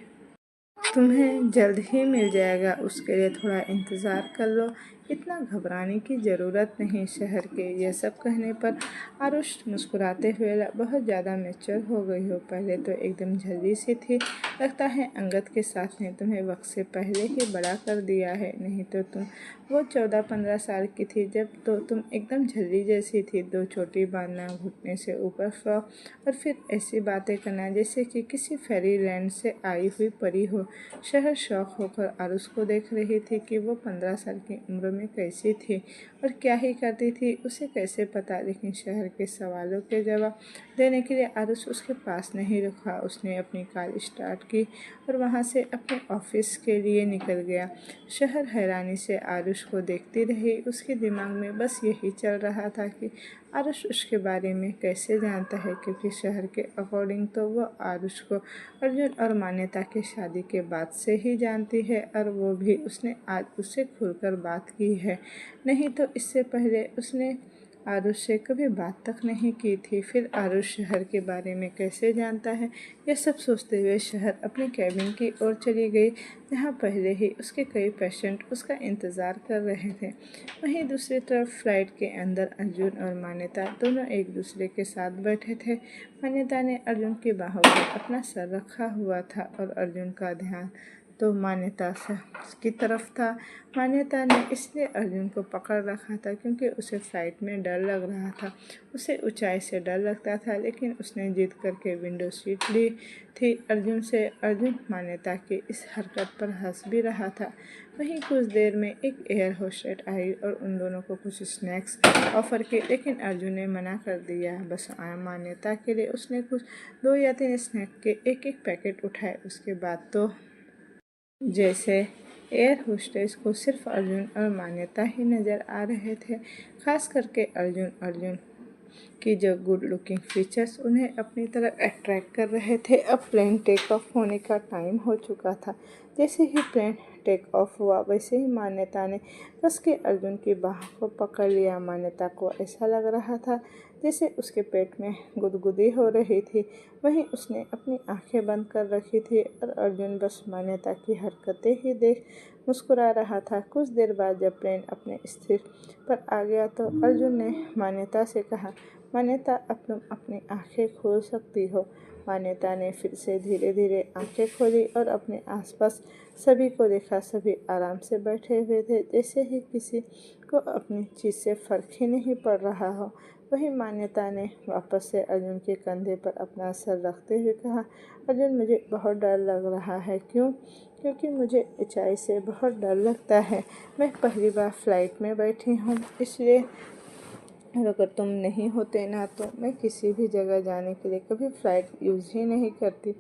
तुम्हें जल्द ही मिल जाएगा, उसके लिए थोड़ा इंतज़ार कर लो, इतना घबराने की ज़रूरत नहीं। शहर के यह सब कहने पर आरुष मुस्कुराते हुए बहुत ज़्यादा मैच्योर हो गई हो, पहले तो एकदम झल्ली सी थी, लगता है अंगद के साथ ने तुम्हें वक्त से पहले ही बड़ा कर दिया है, नहीं तो तुम वो 14-15 साल की थी जब तो तुम एकदम झल्ली जैसी थी, 2 चोटी बांधना, घुटने से ऊपर फ्रॉक और फिर ऐसी बातें करना जैसे कि किसी फेरी लैंड से आई हुई परी हो। शहर शौक होकर आरुष को देख रही थी कि वो 15 साल की उम्र में कैसी थी और क्या ही करती थी, उसे कैसे पता। लेकिन शहर के सवालों के जवाब देने के लिए आरुष उसके पास नहीं रुका। उसने अपनी कार स्टार्ट की और वहाँ से अपने ऑफिस के लिए निकल गया। शहर हैरानी से आरुष को देखती रही, उसके दिमाग में बस यही चल रहा था कि आरुष उसके बारे में कैसे जानता है, क्योंकि शहर के अकॉर्डिंग तो वो आरुष को अर्जुन और मान्यता की शादी के बाद से ही जानती है, और वो भी उसने आज उससे खुलकर बात की है, नहीं तो इससे पहले उसने आरुष से कभी बात तक नहीं की थी। फिर आरुष शहर के बारे में कैसे जानता है, यह सब सोचते हुए शहर अपने कैबिन की ओर चली गई, जहाँ पहले ही उसके कई पेशेंट उसका इंतज़ार कर रहे थे। वहीं दूसरी तरफ फ्लाइट के अंदर अर्जुन और मान्यता दोनों एक दूसरे के साथ बैठे थे। मान्यता ने अर्जुन की बाहों पर अपना सर रखा हुआ था और अर्जुन का ध्यान तो मान्यता की तरफ था। मान्यता ने इसलिए अर्जुन को पकड़ रखा था क्योंकि उसे फ्लाइट में डर लग रहा था। उसे ऊंचाई से डर लगता था, लेकिन उसने जिद करके विंडो सीट ली थी अर्जुन से। अर्जुन मान्यता की इस हरकत पर हंस भी रहा था। वहीं कुछ देर में एक एयर होस्टेस आई और उन दोनों को कुछ स्नैक्स ऑफर किए, लेकिन अर्जुन ने मना कर दिया। बस मान्यता के लिए उसने कुछ 2 या 3 स्नैक के एक पैकेट उठाए। उसके बाद तो जैसे एयर होस्टेस को सिर्फ अर्जुन और मान्यता ही नज़र आ रहे थे, खास करके अर्जुन की जो गुड लुकिंग फीचर्स उन्हें अपनी तरफ अट्रैक्ट कर रहे थे। अब प्लेन टेक ऑफ होने का टाइम हो चुका था। जैसे ही प्लेन टेक ऑफ हुआ, वैसे ही मान्यता ने कस के अर्जुन की बाह को पकड़ लिया। मान्यता को ऐसा लग रहा था जैसे उसके पेट में गुदगुदी हो रही थी। वहीं उसने अपनी आंखें बंद कर रखी थी और अर्जुन बस मान्यता की हरकतें ही देख मुस्कुरा रहा था। कुछ देर बाद जब प्लेन अपने स्थिर पर आ गया तो अर्जुन ने मान्यता से कहा, मान्यता अब तुम अपनी आंखें खोल सकती हो। मान्यता ने फिर से धीरे धीरे आंखें खोली और अपने आसपास सभी को देखा। सभी आराम से बैठे हुए थे, जैसे ही किसी को अपनी चीज़ से फर्क ही नहीं पड़ रहा हो। वहीं मान्यता ने वापस से अर्जुन के कंधे पर अपना सर रखते हुए कहा, अर्जुन मुझे बहुत डर लग रहा है। क्यों? क्योंकि मुझे ऊंचाई से बहुत डर लगता है। मैं पहली बार फ्लाइट में बैठी हूँ, इसलिए अगर तुम नहीं होते ना तो मैं किसी भी जगह जाने के लिए कभी फ़्लाइट यूज़ ही नहीं करती।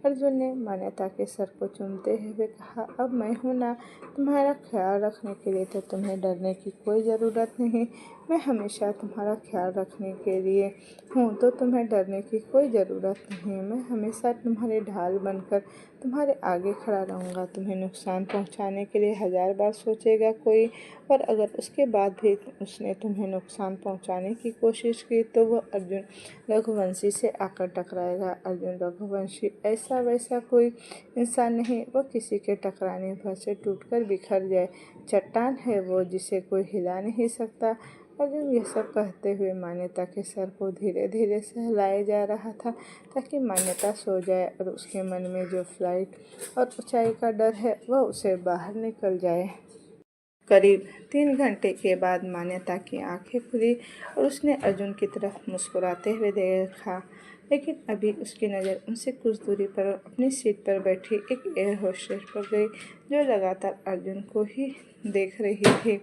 अर्जुन ने मान्यता के सर को चूमते हुए कहा, अब मैं हूँ ना, तुम्हारा ख्याल रखने के लिए, तो तुम्हें डरने की कोई ज़रूरत नहीं। मैं हमेशा तुम्हारा ख्याल रखने के लिए हूँ, तो तुम्हें डरने की कोई ज़रूरत नहीं। मैं हमेशा तुम्हारे ढाल बनकर तुम्हारे आगे खड़ा रहूँगा। तुम्हें नुकसान पहुँचाने के लिए 1000 बार सोचेगा कोई, और अगर उसके बाद भी उसने तुम्हें नुकसान पहुंचाने की कोशिश की तो वो अर्जुन रघुवंशी से आकर टकराएगा। अर्जुन रघुवंशी ऐसा वैसा कोई इंसान नहीं, वो किसी के टकराने भर से टूटकर बिखर जाए। चट्टान है वो, जिसे कोई हिला नहीं सकता। अर्जुन यह सब कहते हुए मान्यता के सर को धीरे धीरे सहलाया जा रहा था, ताकि मान्यता सो जाए और उसके मन में जो फ्लाइट और ऊंचाई का डर है वह उसे बाहर निकल जाए। करीब 3 घंटे के बाद मान्यता की आंखें खुली और उसने अर्जुन की तरफ मुस्कुराते हुए देखा, लेकिन अभी उसकी नज़र उनसे कुछ दूरी पर अपनी सीट पर बैठी एक एयर होस्टेस पर गई, जो लगातार अर्जुन को ही देख रही थी,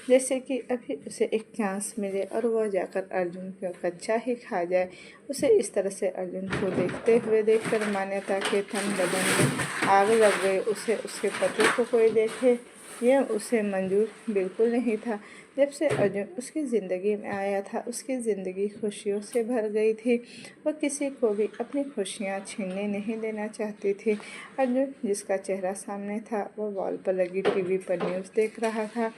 जैसे कि अभी उसे एक चांस मिले और वह जाकर अर्जुन का कच्चा ही खा जाए। उसे इस तरह से अर्जुन को देखते हुए देखकर मान्यता के तन बदन में आग लग गई। उसे उसके पति को कोई देखे यह उसे मंजूर बिल्कुल नहीं था। जब से अर्जुन उसकी ज़िंदगी में आया था उसकी ज़िंदगी खुशियों से भर गई थी। वह किसी को भी अपनी खुशियाँ छीनने नहीं देना चाहती थी। अर्जुन जिसका चेहरा सामने था वह वॉल पर लगी टीवी पर न्यूज़ देख रहा था।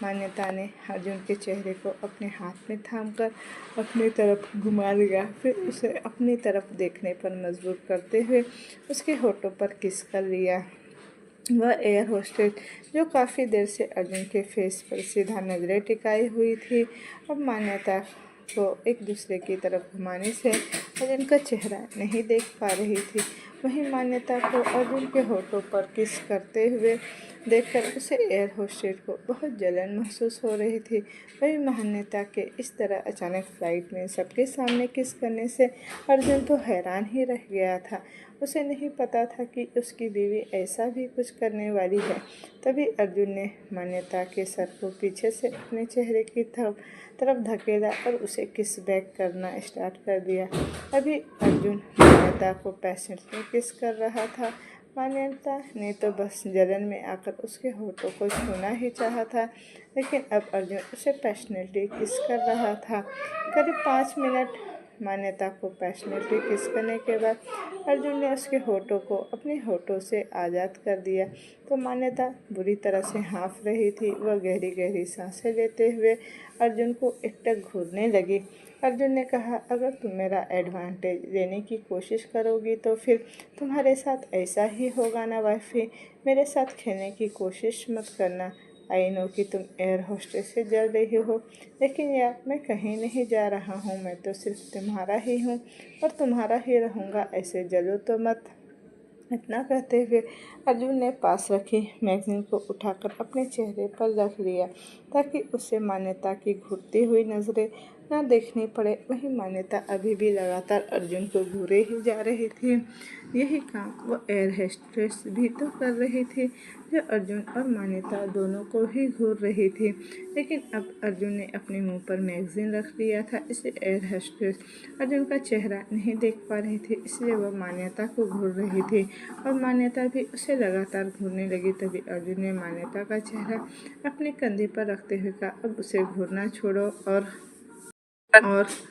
मान्यता ने अर्जुन के चेहरे को अपने हाथ में थामकर अपनी तरफ घुमा लिया, फिर उसे अपनी तरफ देखने पर मजबूर करते हुए उसके होठों पर किस कर लिया। वह एयर होस्टेस जो काफ़ी देर से अर्जुन के फेस पर सीधा नज़रें टिकाई हुई थी, अब मान्यता को एक दूसरे की तरफ घुमाने से अर्जुन का चेहरा नहीं देख पा रही थी। वहीं मान्यता को अर्जुन के होठों पर किस करते हुए देखकर उसे एयर होस्टेस को बहुत जलन महसूस हो रही थी। वहीं मान्यता के इस तरह अचानक फ्लाइट में सबके सामने किस करने से अर्जुन तो हैरान ही रह गया था। उसे नहीं पता था कि उसकी बीवी ऐसा भी कुछ करने वाली है। तभी अर्जुन ने मान्यता के सर को पीछे से अपने चेहरे की तरफ धकेला और उसे किस बैक करना स्टार्ट कर दिया। अभी अर्जुन मान्यता को पैशनेटली किस कर रहा था। मान्यता ने तो बस जलन में आकर उसके होठों को छूना ही चाहा था, लेकिन अब अर्जुन उसे पैशनेटली किस कर रहा था। करीब 5 मिनट मान्यता को पैशनेटली किस करने के बाद अर्जुन ने उसके होठों को अपने होठों से आज़ाद कर दिया तो मान्यता बुरी तरह से हाँफ रही थी। वह गहरी गहरी सांसें लेते हुए अर्जुन को एकटक घूरने लगी। अर्जुन ने कहा, अगर तुम मेरा एडवांटेज लेने की कोशिश करोगी तो फिर तुम्हारे साथ ऐसा ही होगा ना वाइफी। मेरे साथ खेलने की कोशिश मत करना। आई नो कि तुम एयर होस्टेस से जल रही हो, लेकिन यार मैं कहीं नहीं जा रहा हूँ। मैं तो सिर्फ तुम्हारा ही हूँ और तुम्हारा ही रहूँगा, ऐसे जलो तो मत। इतना कहते हुए अर्जुन ने पास रखी मैगजीन को उठाकर अपने चेहरे पर रख लिया ताकि उसे मान्यता की घूरती हुई नज़रें न देखनी पड़े। वहीं मान्यता अभी भी लगातार अर्जुन को घूरे ही जा रही थी। यही काम वो एयर होस्टेस भी तो कर रही थी, जो अर्जुन और मान्यता दोनों को ही घूर रही थी। लेकिन अब अर्जुन ने अपने मुंह पर मैगजीन रख लिया था, इसलिए एयर होस्टेस अर्जुन का चेहरा नहीं देख पा रही थी, इसलिए वह मान्यता को घूर रही थी और मान्यता भी उसे लगातार घूरने लगी। तभी अर्जुन ने मान्यता का चेहरा अपने कंधे पर रखते हुए कहा, अब उसे घूरना छोड़ो और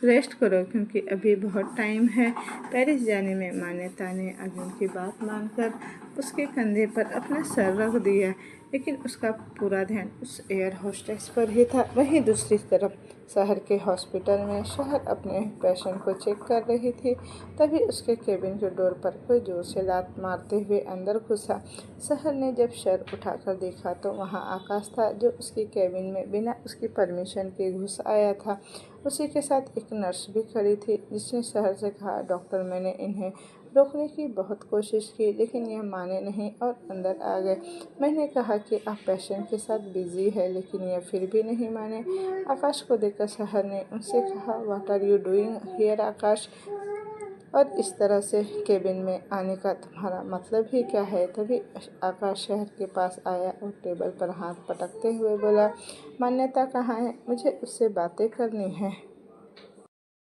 रेस्ट करो, क्योंकि अभी बहुत टाइम है पेरिस जाने में। मान्यता ने अर्जुन की बात मानकर उसके कंधे पर अपना सर रख दिया, लेकिन उसका पूरा ध्यान उस एयर होस्टेस पर ही था। वहीं दूसरी तरफ शहर के हॉस्पिटल में शहर अपने पेशेंट को चेक कर रही थी। तभी उसके केबिन के डोर पर कोई जोर से लात मारते हुए अंदर घुसा। शहर ने जब सर उठाकर देखा तो वहां आकाश था, जो उसकी केबिन में बिना उसकी परमिशन के घुस आया था। उसी के साथ एक नर्स भी खड़ी थी, जिसने शहर से कहा, डॉक्टर मैंने इन्हें रोकने की बहुत कोशिश की, लेकिन यह माने नहीं और अंदर आ गए। मैंने कहा कि आप पेशेंट के साथ बिजी है, लेकिन यह फिर भी नहीं माने। आकाश को देखकर शहर ने उनसे कहा, what are you doing here Akash, और इस तरह से केबिन में आने का तुम्हारा मतलब ही क्या है। तभी आकाश शहर के पास आया और टेबल पर हाथ पटकते हुए बोला, मान्यता कहाँ है, मुझे उससे बातें करनी है।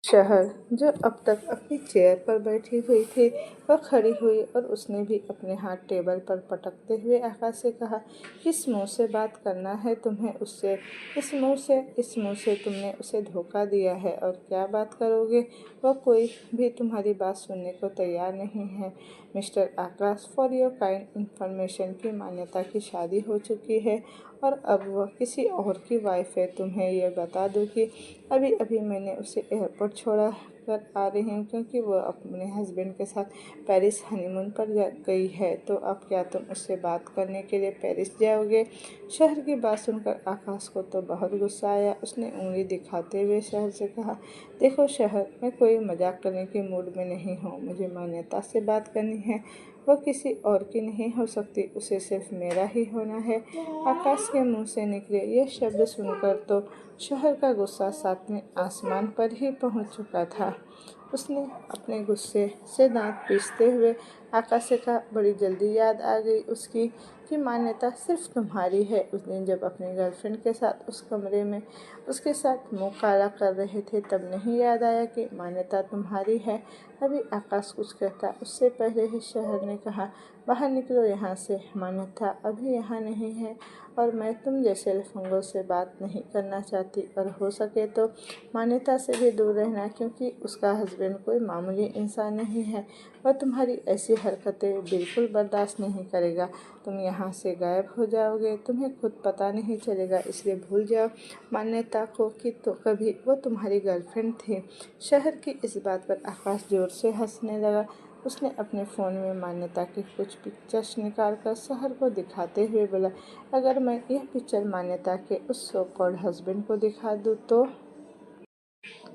शहर, जो अब तक अपनी चेयर पर बैठी हुई थी, वह खड़ी हुई और उसने भी अपने हाथ टेबल पर पटकते हुए आकाश से कहा, किस मुंह से बात करना है तुम्हें उससे? इस मुंह से तुमने उसे धोखा दिया है और क्या बात करोगे? वह कोई भी तुम्हारी बात सुनने को तैयार नहीं है। Mister Akash, for your kind information की मान्यता की शादी हो चुकी है और अब वह किसी और की वाइफ है। तुम्हें यह बता दूं कि अभी अभी मैंने उसे एयरपोर्ट छोड़ा कर आ रही हूँ, क्योंकि वह अपने हस्बैंड के साथ पेरिस हनीमून पर गई है। तो अब क्या तुम उससे बात करने के लिए पेरिस जाओगे? शहर की बात सुनकर आकाश को तो बहुत गुस्सा आया। उसने उंगली दिखाते हुए शहर से कहा, देखो शहर, मैं कोई मजाक करने के मूड में नहीं हूँ। मुझे मान्यता से बात करनी है, वह किसी और की नहीं हो सकती, उसे सिर्फ मेरा ही होना है। आकाश के मुंह से निकले ये शब्द सुनकर तो शहर का गुस्सा सातवें आसमान पर ही पहुंच चुका था। उसने अपने गुस्से से दांत पीसते हुए आकाश से कहा, बड़ी जल्दी याद आ गई उसकी कि मान्यता सिर्फ तुम्हारी है। उस दिन जब अपनी गर्लफ्रेंड के साथ उस कमरे में उसके साथ मुंह काला कर रहे थे, तब नहीं याद आया कि मान्यता तुम्हारी है? अभी आकाश कुछ कहता उससे पहले ही शहर ने कहा, बाहर निकलो यहाँ से। मान्यता अभी यहाँ नहीं है और मैं तुम जैसे लफंगों से बात नहीं करना चाहती, और हो सके तो मान्यता से भी दूर रहना, क्योंकि उसका हस्बैंड कोई मामूली इंसान नहीं है और तुम्हारी ऐसी हरकतें बिल्कुल बर्दाश्त नहीं करेगा। तुम यहाँ से गायब हो जाओगे, तुम्हें खुद पता नहीं चलेगा, इसलिए भूल जाओ मान्यता को कि तो कभी वो तुम्हारी गर्लफ्रेंड थी। शहर की इस बात पर आकाश जोर से हंसने लगा। उसने अपने फ़ोन में मान्यता की कुछ पिक्चर्स निकालकर शहर को दिखाते हुए बोला, अगर मैं यह पिक्चर मान्यता के उस सो कॉल्ड हस्बैंड को दिखा दूँ तो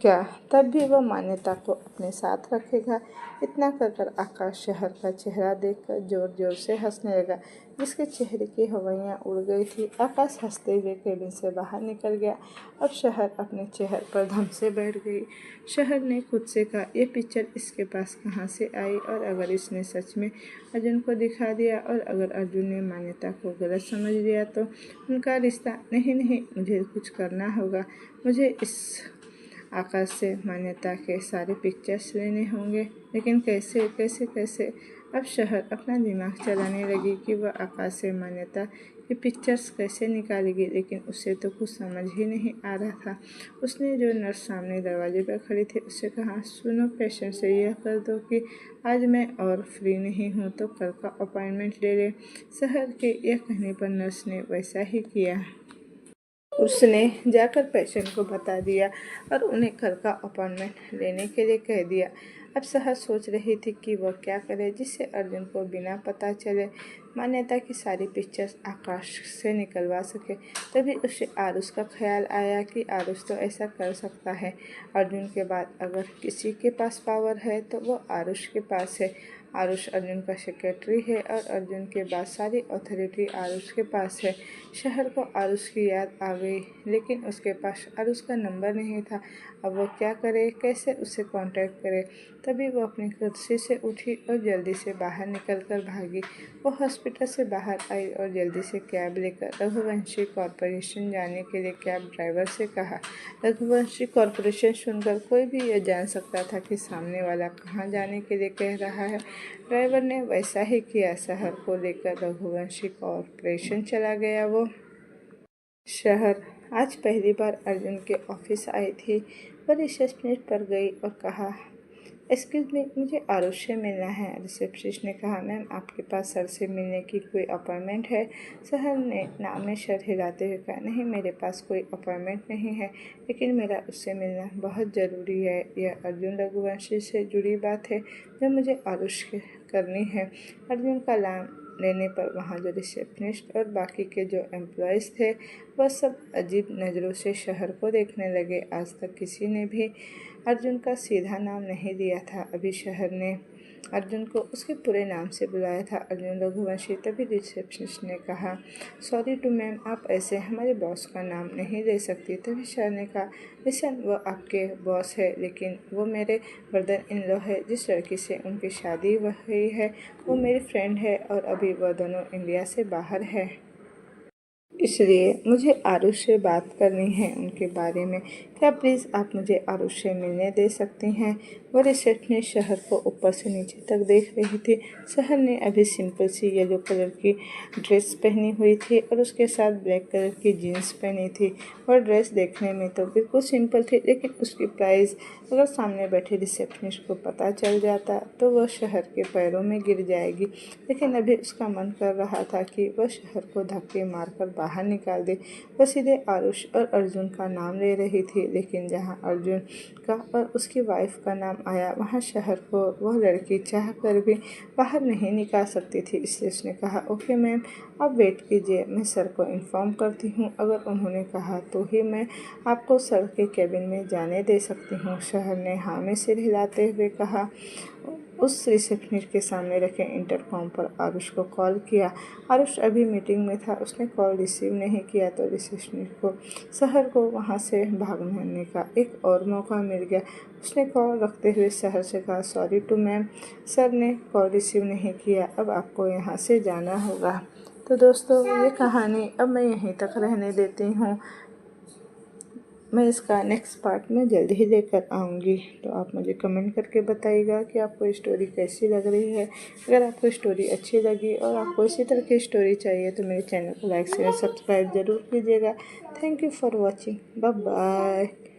क्या तब भी वो मान्यता को अपने साथ रखेगा? इतना कर आकाश शहर का चेहरा देखकर जोर जोर से हंसने लगा, जिसके चेहरे की हवाइयाँ उड़ गई थी। आकाश हंसते हुए केबिन से बाहर निकल गया। अब शहर अपने चेहरे पर धम से बैठ गई। शहर ने खुद से कहा, ये पिक्चर इसके पास कहाँ से आई, और अगर इसने सच में अर्जुन को दिखा दिया और अगर अर्जुन ने मान्यता को गलत समझ लिया तो उनका रिश्ता नहीं, मुझे कुछ करना होगा। मुझे इस आकाश से मान्यता के सारे पिक्चर्स लेने होंगे, लेकिन कैसे कैसे कैसे? अब शहर अपना दिमाग चलाने लगी कि वह आकाश से मान्यता की पिक्चर्स कैसे निकालेगी, लेकिन उसे तो कुछ समझ ही नहीं आ रहा था। उसने जो नर्स सामने दरवाजे पर खड़ी थी उससे कहा, सुनो, पेशेंट से यह कर दो कि आज मैं और फ्री नहीं हूँ तो कल का अपॉइंटमेंट ले ले। शहर के यह कहने पर नर्स ने वैसा ही किया। उसने जाकर पेशेंट को बता दिया और उन्हें कल का अपॉइंटमेंट लेने के लिए कह दिया। अब सहर सोच रही थी कि वह क्या करे जिससे अर्जुन को बिना पता चले मान्यता की सारी पिक्चर्स आकाश से निकलवा सके। तभी उसे आरुष का ख्याल आया कि आरुष तो ऐसा कर सकता है। अर्जुन के बाद अगर किसी के पास पावर है तो वो आरुष के पास है। आरुष अर्जुन का सेक्रेटरी है और अर्जुन के बाद सारी अथॉरिटी आरुष के पास है। शहर को आरुष की याद आ गई, लेकिन उसके पास आरुष का नंबर नहीं था। अब वो क्या करे, कैसे उसे कांटेक्ट करे? तभी वो अपनी कुर्सी से उठी और जल्दी से बाहर निकलकर भागी। वो हॉस्पिटल से बाहर आई और जल्दी से कैब लेकर रघुवंशी कॉरपोरेशन जाने के लिए कैब ड्राइवर से कहा। रघुवंशी कॉरपोरेशन सुनकर कोई भी यह जान सकता था कि सामने वाला कहाँ जाने के लिए कह रहा है। ड्राइवर ने वैसा ही किया। शहर को लेकर रघुवंशी कॉरपोरेशन चला गया। वो शहर आज पहली बार अर्जुन के ऑफिस आई थी। वो रिसेप्शनिस्ट पर गई और कहा, एक्सक्यूज़ मी, मुझे आरुष से मिलना है। रिसेप्शनिस्ट ने कहा, मैम, आपके पास सर से मिलने की कोई अपॉइंटमेंट है? शहर ने नाम में सर हिलाते हुए कहा, नहीं, मेरे पास कोई अपॉइंटमेंट नहीं है, लेकिन मेरा उससे मिलना बहुत ज़रूरी है। यह अर्जुन रघुवंशी से जुड़ी बात है जो मुझे आरुष करनी है। अर्जुन का नाम लेने पर वहाँ जो रिसेप्शनिस्ट और बाकी के जो एम्प्लॉयज़ थे वह सब अजीब नज़रों से शहर को देखने लगे। आज तक किसी ने भी अर्जुन का सीधा नाम नहीं लिया था। अभी शहर ने अर्जुन को उसके पूरे नाम से बुलाया था, अर्जुन रघुवंशी। तभी रिसेप्शनिस्ट ने कहा, सॉरी टू मैम, आप ऐसे हमारे बॉस का नाम नहीं ले सकती। तभी शहर ने कहा, लिसन, वो आपके बॉस है, लेकिन वो मेरे ब्रदर इन लॉ है। जिस लड़की से उनकी शादी हुई है वो मेरी फ्रेंड है और अभी वह दोनों इंडिया से बाहर है। इसलिए मुझे आरुष से बात करनी है उनके बारे में। क्या प्लीज़ आप मुझे आरुष से मिलने दे सकती हैं? वो रिसेप्शनिस्ट शहर को ऊपर से नीचे तक देख रही थी। शहर ने अभी सिंपल सी येलो कलर की ड्रेस पहनी हुई थी और उसके साथ ब्लैक कलर की जीन्स पहनी थी। और ड्रेस देखने में तो बिल्कुल सिंपल थी, लेकिन उसकी प्राइस अगर सामने बैठे रिसेप्शनिस्ट को पता चल जाता तो वह शहर के पैरों में गिर जाएगी। लेकिन अभी उसका मन कर रहा था कि वह शहर को धक्के मारकर बाहर निकाल दे। वह सीधे आरुष और अर्जुन का नाम ले रही थी, लेकिन जहाँ अर्जुन का और उसकी वाइफ का नाम आया वहाँ शहर को वह लड़की चाह कर भी बाहर नहीं निकाल सकती थी। इसलिए उसने कहा, ओके मैम, आप वेट कीजिए, मैं सर को इन्फॉर्म करती हूँ। अगर उन्होंने कहा तो ही मैं आपको सर के केबिन में जाने दे सकती हूँ। शहर ने हाँ में सिर हिलाते हुए कहा। उस रिसेप्शनिस्ट के सामने रखे इंटरकॉम पर आरुष को कॉल किया। आरुष अभी मीटिंग में था, उसने कॉल रिसीव नहीं किया तो रिसेप्शनिस्ट को शहर को वहाँ से भागने का एक और मौका मिल गया। उसने कॉल रखते हुए शहर से कहा, सॉरी टू मैम, सर ने कॉल रिसीव नहीं किया, अब आपको यहाँ से जाना होगा। तो दोस्तों, ये कहानी अब मैं यहीं तक रहने देती हूँ। मैं इसका नेक्स्ट पार्ट में जल्दी ही लेकर आऊँगी। तो आप मुझे कमेंट करके बताइएगा कि आपको स्टोरी कैसी लग रही है। अगर आपको स्टोरी अच्छी लगी और आपको इसी तरह की स्टोरी चाहिए तो मेरे चैनल को लाइक शेयर सब्सक्राइब ज़रूर कीजिएगा। Thank you for watching. Bye bye.